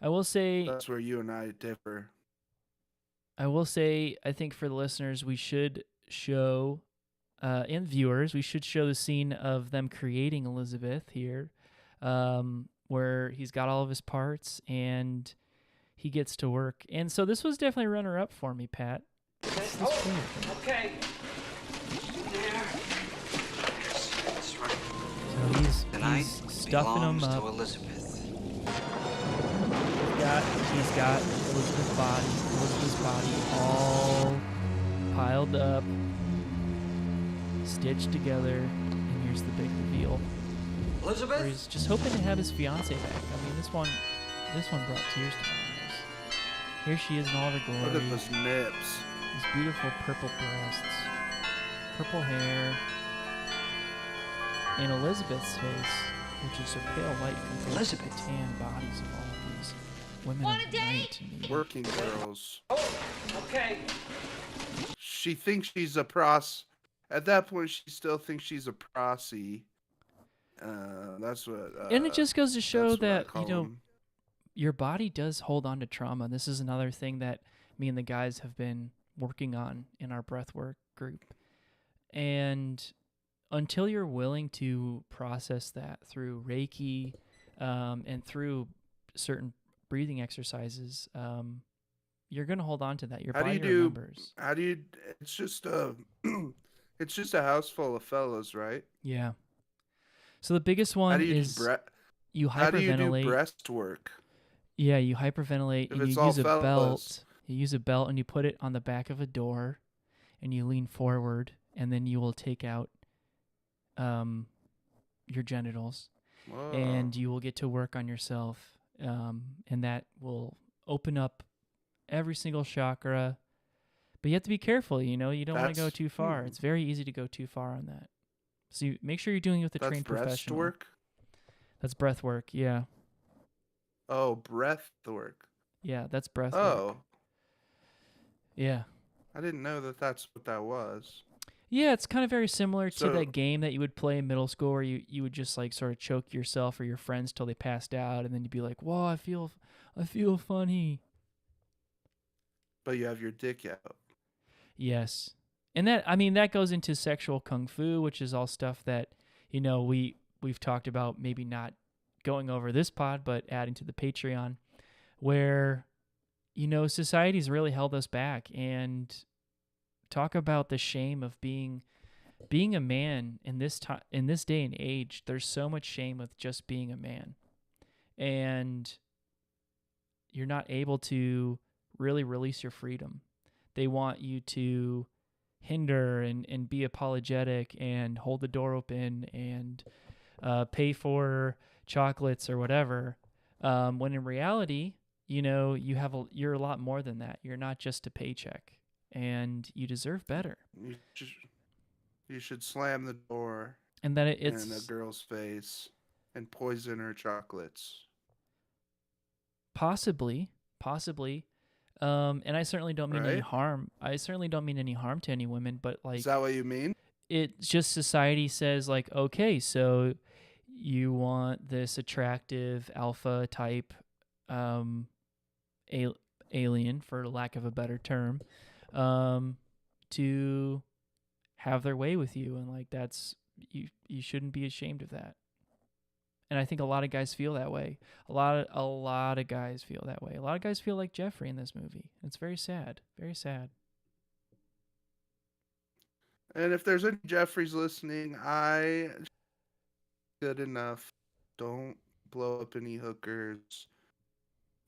I will say that's where you and I differ. I will say, I think for the listeners, we should show, and viewers, we should show the scene of them creating Elizabeth here, where he's got all of his parts and he gets to work. And so this was definitely runner-up for me, Pat. Okay. So he's stuffing them up. He's got Elizabeth's body all piled up, stitched together, and here's the big reveal. Elizabeth? Where he's just hoping to have his fiance back. I mean, this one brought tears to my eyes. Here she is in all of her glory. Look at those nips. These beautiful purple breasts, purple hair, and Elizabeth's face, which is so pale white compared to the tan bodies of all of these women of the night. Working girls. Oh, okay. She thinks she's a at that point, she still thinks she's a prosy. That's what. And it just goes to show that, them. your body does hold on to trauma. This is another thing that me and the guys have been working on in our breathwork group. And until you're willing to process that through Reiki and through certain breathing exercises, you're going to hold on to that. Your How do body you do? remembers. How do you? It's just a, it's just a house full of fellas, right? Yeah. So the biggest How one do you is do you How do you do hyperventilate. breast work? Yeah, you hyperventilate If and it's you all use a fellas. belt. You use a belt and you put it on the back of a door and you lean forward and then you will take out your genitals Whoa. and you will get to work on yourself, and that will open up every single chakra. But you have to be careful, you know. You don't want to go That's- too far. hmm. It's very easy to go too far on that. So make sure you're doing it with a That's trained breast professional. work. That's breath work. Yeah, Oh, breath work. yeah, that's breath work. Oh, Yeah. I didn't know that that's what that was. Yeah, it's kind of very similar to So- that game that you would play in middle school where you would just like sort of choke yourself or your friends till they passed out, and then you'd be like, "Whoa, I feel funny." But you have your dick out. Yes. And that goes into sexual kung fu, which is all stuff that, you know, we've talked about, maybe not going over this pod, but adding to the Patreon, where, you know, society's really held us back. And talk about the shame of being a man in this day and age. There's so much shame with just being a man. And you're not able to really release your freedom. They want you to hinder and be apologetic and hold the door open and pay for chocolates or whatever. When in reality, you know, you're a lot more than that. You're not just a paycheck, and you deserve better. You should slam the door And that in a it's girl's face and poison her chocolates. possibly. And I certainly don't mean any Right? harm. I certainly don't mean any harm to any women, but like, Is that what you mean? it's just society says like, okay, so you want this attractive alpha type alien, for lack of a better term, to have their way with you, and like that's you shouldn't be ashamed of that. And I think a lot of guys feel that way. A lot of guys feel that way. A lot of guys feel like Jeffrey in this movie. It's very sad. Very sad. And if there's any Jeffreys listening, good enough. Don't blow up any hookers.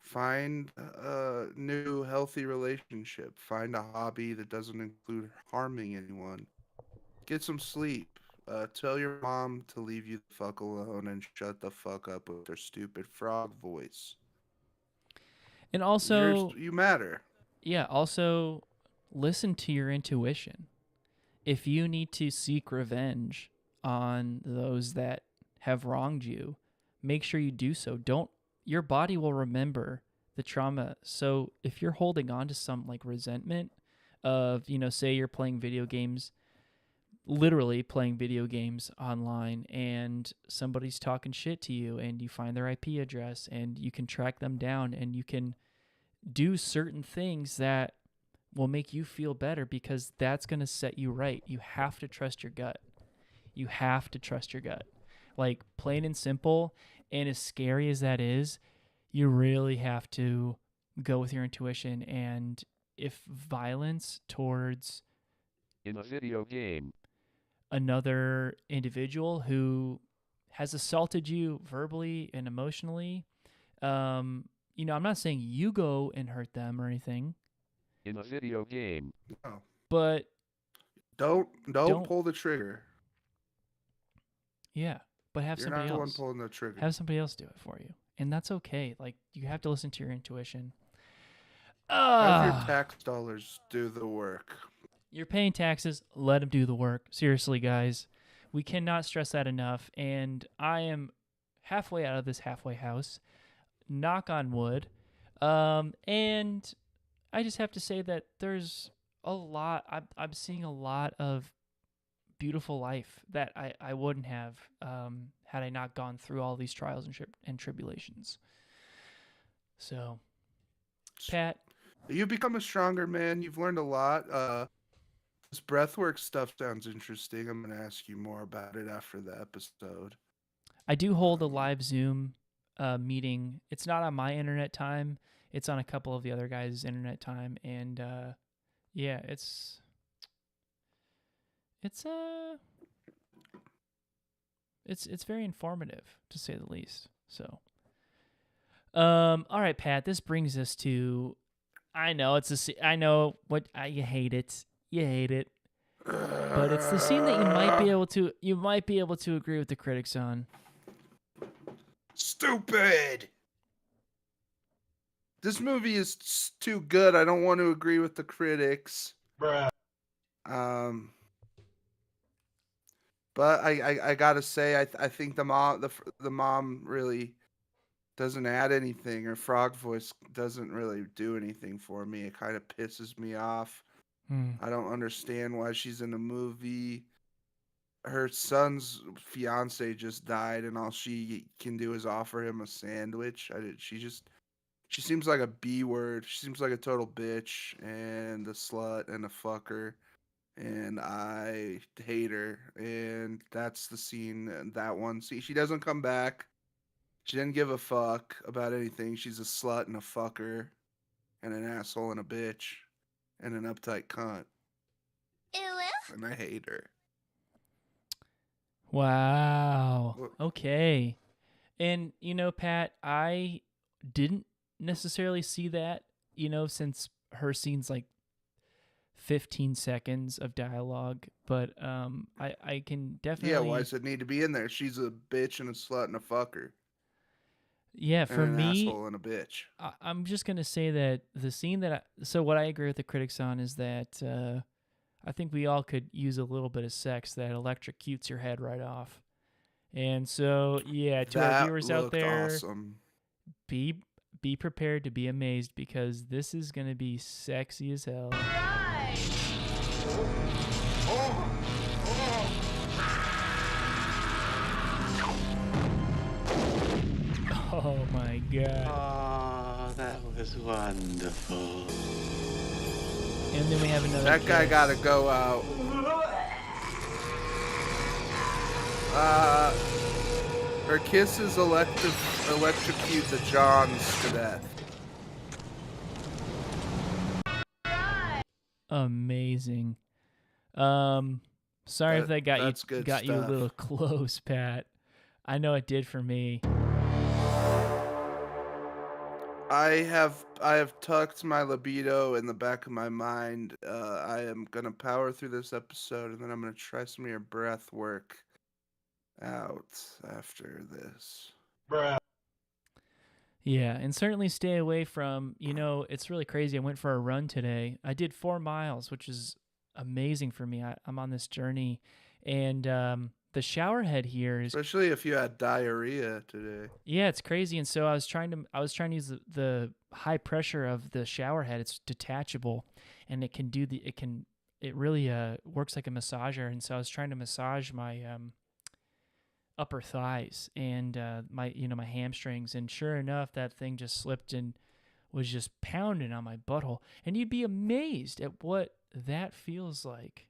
Find a new healthy relationship. Find a hobby that doesn't include harming anyone. Get some sleep. Tell your mom to leave you the fuck alone and shut the fuck up with her stupid frog voice. And also, You matter. yeah, also listen to your intuition. If you need to seek revenge on those that have wronged you, make sure you do so. Your body will remember the trauma. So if you're holding on to some like resentment of, you know, say you're playing video games, literally playing video games online, and somebody's talking shit to you, and you find their IP address and you can track them down, and you can do certain things that will make you feel better, because that's going to set you right. You have to trust your gut. You have to trust your gut. Like, plain and simple, and as scary as that is, you really have to go with your intuition. And if violence towards In a video game. another individual who has assaulted you verbally and emotionally, you know, I'm not saying you go and hurt them or anything, In a video game. No. but Don't Don't- pull the trigger. yeah, but have You're not somebody the one else. pulling the trigger. Have somebody else do it for you. And that's okay. Like, you have to listen to your intuition. Have your Ah, tax dollars do the work. you're paying taxes. Let them do the work. Seriously, guys. We cannot stress that enough. And I am halfway out of this halfway house. Knock on wood. And I just have to say that there's a lot. I'm seeing a lot of beautiful life that I wouldn't have had I not gone through all these trials and tribulations. So, Pat, You've become a stronger man. You've learned a lot. This breathwork stuff sounds interesting. I'm gonna ask you more about it after the episode. I do hold a live Zoom meeting. It's not on my internet time. It's on a couple of the other guys' internet time, and yeah, it's very informative, to say the least. So, all right, Pat. This brings us to, I know you hate it. You hate it, but it's the scene that you might be able to agree with the critics on. Stupid. This movie is too good. I don't want to agree with the critics. Bruh. But I gotta say, I think the mom really doesn't add anything. Her frog voice doesn't really do anything for me. It kind of pisses me off. I don't understand why she's in a movie. Her son's fiance just died, and all she can do is offer him a sandwich. She seems like a B word. She seems like a total bitch and a slut and a fucker. And I hate her. And that's the scene. That one. See, she doesn't come back. She didn't give a fuck about anything. She's a slut and a fucker and an asshole and a bitch and an uptight cunt. And I hate her. Wow. Okay. And, Pat, I didn't necessarily see that, since her scene's like 15 seconds of dialogue, but I can definitely... Yeah, why does it need to be in there? She's a bitch and a slut and a fucker. Yeah, for and an me, asshole and a bitch. I'm just going to say that the scene so what I agree with the critics on is that I think we all could use a little bit of sex that electrocutes your head right off. And so, yeah, to our viewers out there, awesome. be prepared to be amazed, because this is going to be sexy as hell. Oh my God. Oh, that was wonderful. And then we have another That guy kiss. gotta go out. Her kisses electrocute the Johns to death. Amazing. Sorry if that got you a little close, Pat. I know it did for me. I have tucked my libido in the back of my mind. I am gonna power through this episode, and then I'm gonna try some of your breath work out after this. Bruh. Yeah, and certainly stay away from, it's really crazy. I went for a run today. I did 4 miles, which is amazing for me. I'm on this journey, and the shower head here is, Especially if you had diarrhea today. yeah, it's crazy. And so I was trying to use the high pressure of the shower head. It's detachable, and it really works like a massager. And so I was trying to massage my upper thighs and my hamstrings, and sure enough, that thing just slipped and was just pounding on my butthole. And you'd be amazed at what that feels like.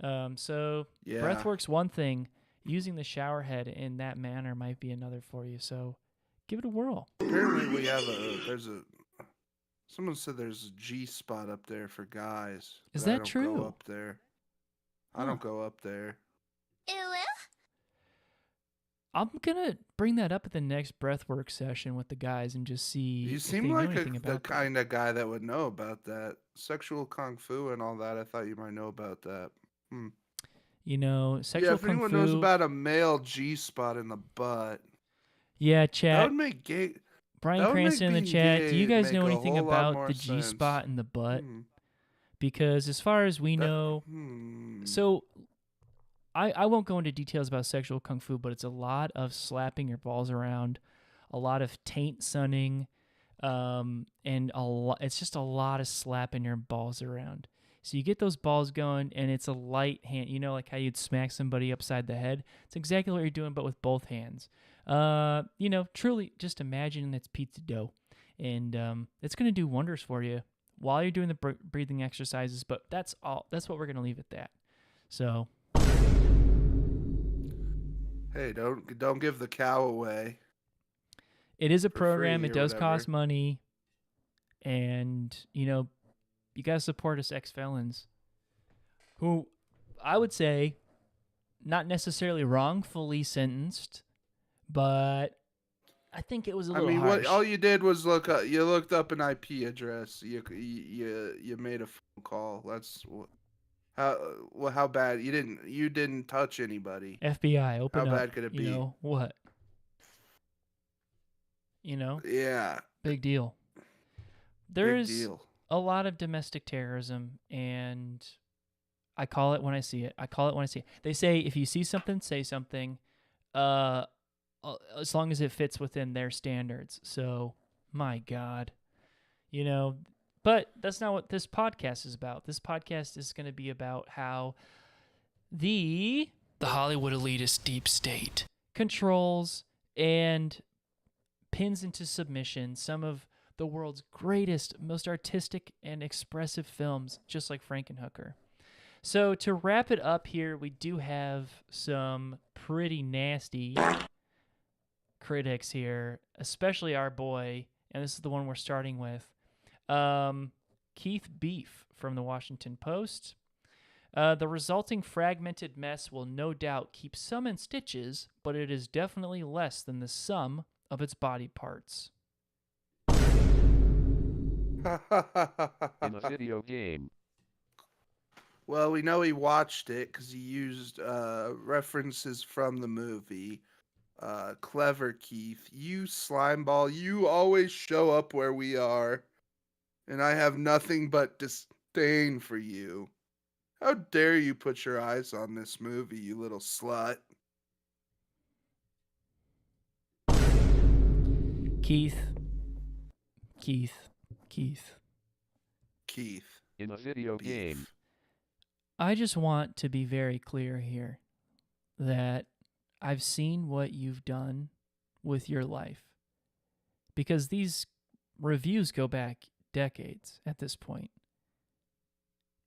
So Yeah. breathwork's one thing. Using the shower head in that manner might be another for you. So give it a whirl. Apparently we have someone said there's a G spot up there for guys. Is but that I don't true? Go up there. I don't go up there. I'm gonna bring that up at the next breathwork session with the guys and just see. You if seem they know like anything the about that. kind of guy that would know about that. Sexual kung fu and all that. I thought you might know about that. Sexual if kung anyone fu. knows about a male G spot in the butt, Yeah, that chat. would make gay. Brian that would Cranston in make the being chat. gay Do you guys make know a anything whole lot about more the G sense. spot in the butt? Hmm. Because as far as we know, Hmm. so I won't go into details about sexual kung fu, but it's a lot of slapping your balls around, a lot of taint sunning, and it's just a lot of slapping your balls around. So you get those balls going, and it's a light hand. Like how you'd smack somebody upside the head. It's exactly what you're doing, but with both hands. Truly, just imagine it's pizza dough, and it's gonna do wonders for you while you're doing the breathing exercises, but that's all. That's what we're going to leave at that. So, Hey, don't give the cow away. it is a For program. free It or does whatever. cost money. And, you got to support us ex-felons who I would say not necessarily wrongfully sentenced, but I think it was a I little mean, harsh. all you did was you looked up an IP address. You made a phone call. That's how bad you didn't touch anybody. FBI, open How up. bad could it be? What? Yeah, Big deal. big There's deal. a lot of domestic terrorism, and I call it when I see it. They say if you see something, say something, as long as it fits within their standards. So, my God, but that's not what this podcast is about. This podcast is going to be about how the Hollywood Elitist Deep State controls and pins into submission some of the world's greatest, most artistic and expressive films, just like Frankenhooker. So to wrap it up here, we do have some pretty nasty critics here, especially our boy, and this is the one we're starting with, Keith Beef from the Washington Post. The resulting fragmented mess will no doubt keep some in stitches, but it is definitely less than the sum of its body parts. In a video game. Well, we know he watched it because he used references from the movie. Clever, Keith. You slimeball. You always show up where we are. And I have nothing but disdain for you. How dare you put your eyes on this movie, you little slut. Keith. In a video Beef. game. I just want to be very clear here that I've seen what you've done with your life, because these reviews go back decades at this point.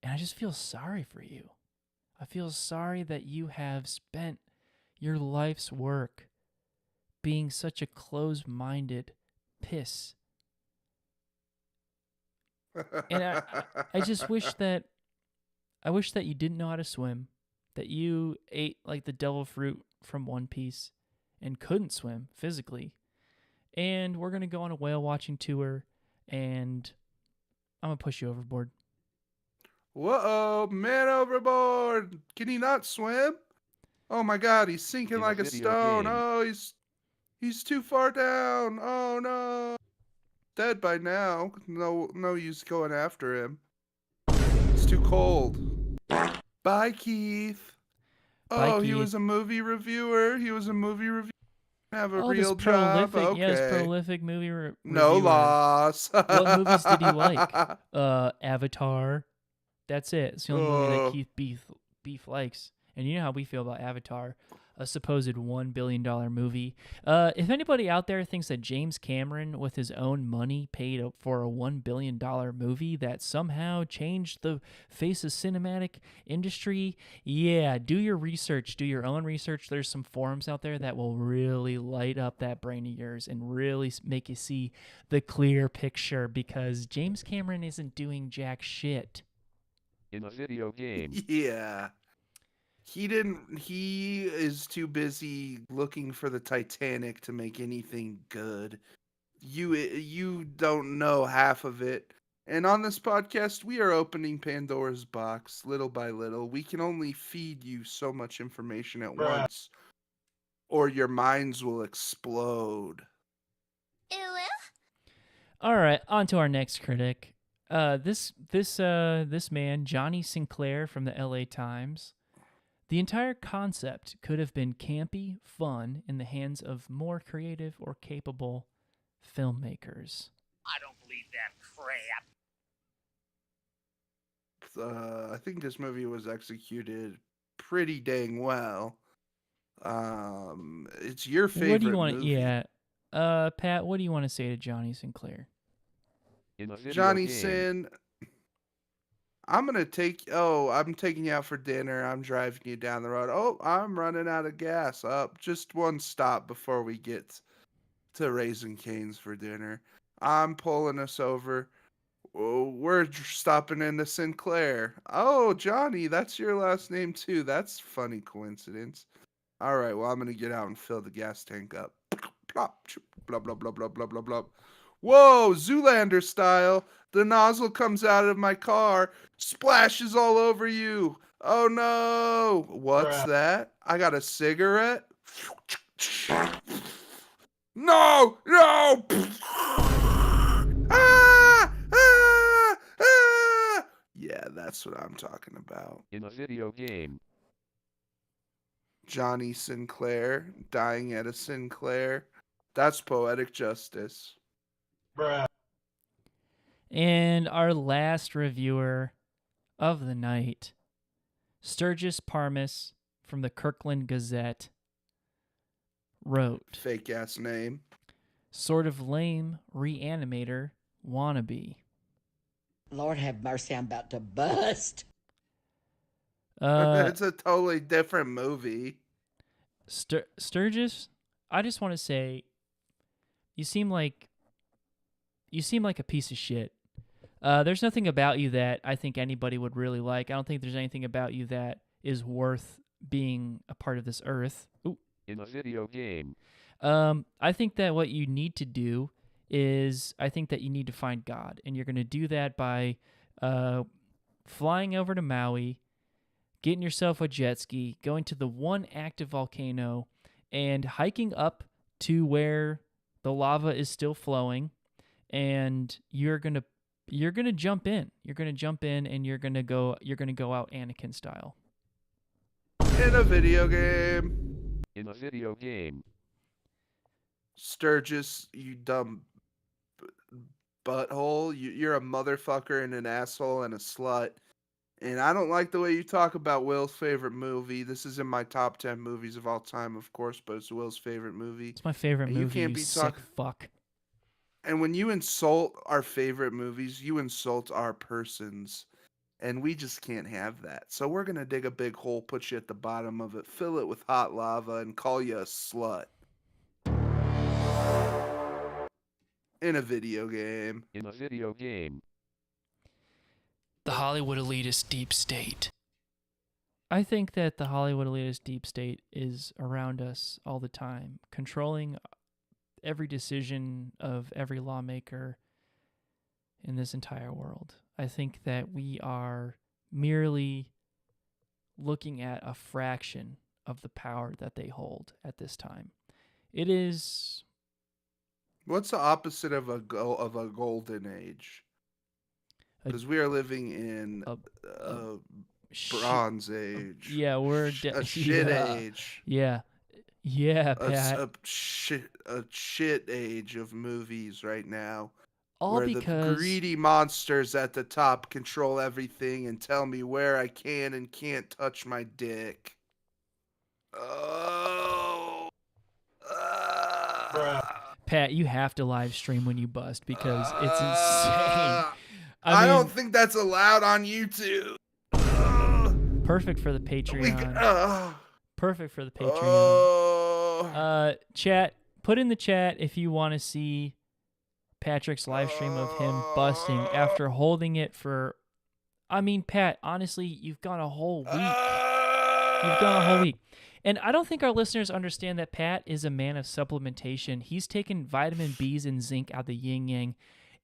And I just feel sorry for you. I feel sorry that you have spent your life's work being such a closed-minded piss. And I just wish that you didn't know how to swim, that you ate like the devil fruit from One Piece and couldn't swim physically. And we're going to go on a whale watching tour, and I'm going to push you overboard. Whoa, man overboard! Can he not swim? Oh my God, he's sinking In a like a video stone. game. Oh, he's too far down. Oh no, dead by now. No use going after him. It's too cold. Bye, Keith. Bye, Oh, he Keith. was a movie reviewer. Have a real this job. prolific, Okay. yes, prolific movie No reviewer. loss. What movies did he like? Avatar. That's it. It's the only movie that Keith Beef likes. And you know how we feel about Avatar, a supposed $1 billion movie. If anybody out there thinks that James Cameron, with his own money, paid for a $1 billion movie that somehow changed the face of cinematic industry, yeah, do your research. Do your own research. There's some forums out there that will really light up that brain of yours and really make you see the clear picture, because James Cameron isn't doing jack shit. In a video game. Yeah. He is too busy looking for the Titanic to make anything good. You don't know half of it. And on this podcast, we are opening Pandora's box little by little. We can only feed you so much information at once, or your minds will explode. All right, on to our next critic. This man, Johnny Sinclair from the LA Times. The entire concept could have been campy, fun, in the hands of more creative or capable filmmakers. I don't believe that crap. I think this movie was executed pretty dang well. It's your favorite What do you want? movie. Yeah, Pat, what do you want to say to Johnny Sinclair? In a video Johnny game. Sin, I'm taking you out for dinner. I'm driving you down the road. Oh, I'm running out of gas. Up, just one stop before we get to Raising Cane's for dinner. I'm pulling us over. Oh, we're stopping into Sinclair. Oh, Johnny, that's your last name too. That's funny coincidence. All right, well, I'm gonna get out and fill the gas tank up. Plop, blah blah blah blah blah blah blah. Whoa, Zoolander style. The nozzle comes out of my car, splashes all over you. Oh no! What's that? I got a cigarette. No! No! Ah! Ah! Ah! Yeah, that's what I'm talking about. In a video game. Johnny Sinclair dying at a Sinclair. That's poetic justice. And our last reviewer of the night, Sturgis Parmis from the Kirkland Gazette, wrote, Fake ass name. sort of lame reanimator wannabe. Lord have mercy, I'm about to bust. It's a totally different movie. Sturgis, I just want to say, you seem like a piece of shit. There's nothing about you that I think anybody would really like. I don't think there's anything about you that is worth being a part of this earth. Ooh. In a video game. I think that what you need to do is, I think that you need to find God, and you're going to do that by flying over to Maui, getting yourself a jet ski, going to the one active volcano, and hiking up to where the lava is still flowing, and you're gonna jump in. You're gonna jump in, and you're gonna go out Anakin style. In a video game. In a video game. Sturgis, you dumb butthole. You're a motherfucker and an asshole and a slut. And I don't like the way you talk about Will's favorite movie. This is in my top 10 movies of all time, of course, but it's Will's favorite movie. It's my favorite And movie. you can't You be sick fuck. And when you insult our favorite movies, you insult our persons. And we just can't have that. So we're going to dig a big hole, put you at the bottom of it, fill it with hot lava, and call you a slut. In a video game. In a video game. The Hollywood Elitist Deep State. I think that the Hollywood Elitist Deep State is around us all the time, controlling every decision of every lawmaker in this entire world. I think that we are merely looking at a fraction of the power that they hold at this time. It is... What's the opposite of a golden age? Because we are living in a bronze age. Yeah, we're a shit yeah. age. Yeah. Yeah, Pat. A shit age of movies right now. All where because the greedy monsters at the top control everything and tell me where I can and can't touch my dick. Oh. Pat, you have to live stream when you bust because it's insane. I don't think that's allowed on YouTube. Perfect for the Patreon. Perfect for the Patreon. Chat, put in the chat if you want to see Patrick's live stream of him busting after holding it for... I mean, Pat, honestly, you've gone a whole week. And I don't think our listeners understand that Pat is a man of supplementation. He's taken vitamin Bs and zinc out of the yin-yang,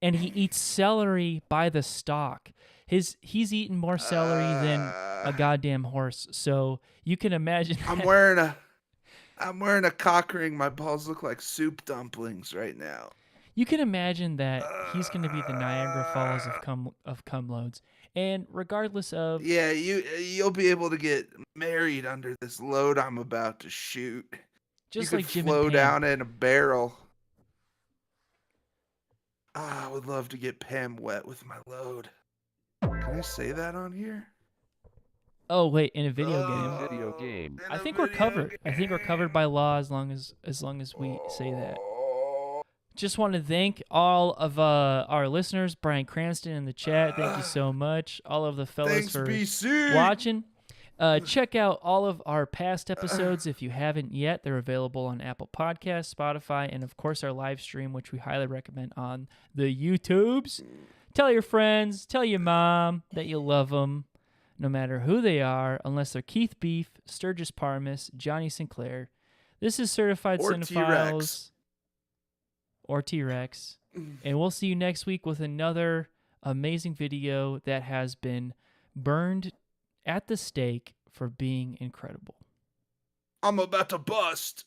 and he eats celery by the stalk. He's eaten more celery than a goddamn horse. So you can imagine that. I'm wearing a cock ring. My balls look like soup dumplings right now. You can imagine that he's going to be the Niagara Falls of cum loads. And regardless of... Yeah, you'll be able to get married under this load I'm about to shoot. Just you like could Jim flow and Pam. down in a barrel. I would love to get Pam wet with my load. Can I say that on here? Oh wait, in a video game. Video game. I think we're covered. I think we're covered by law as long as we say that. just want to thank all of our listeners. Brian Cranston in the chat, thank you so much. All of the fellas Thanks, for BC. watching. Check out all of our past episodes if you haven't yet. They're available on Apple Podcasts, Spotify, and of course our live stream, which we highly recommend on the YouTubes. Tell your friends, tell your mom that you love them, no matter who they are, unless they're Keith Beef, Sturgis Parmus, Johnny Sinclair. This is Certified Or Cinephiles or T-Rex. And we'll see you next week with another amazing video that has been burned at the stake for being incredible. I'm about to bust.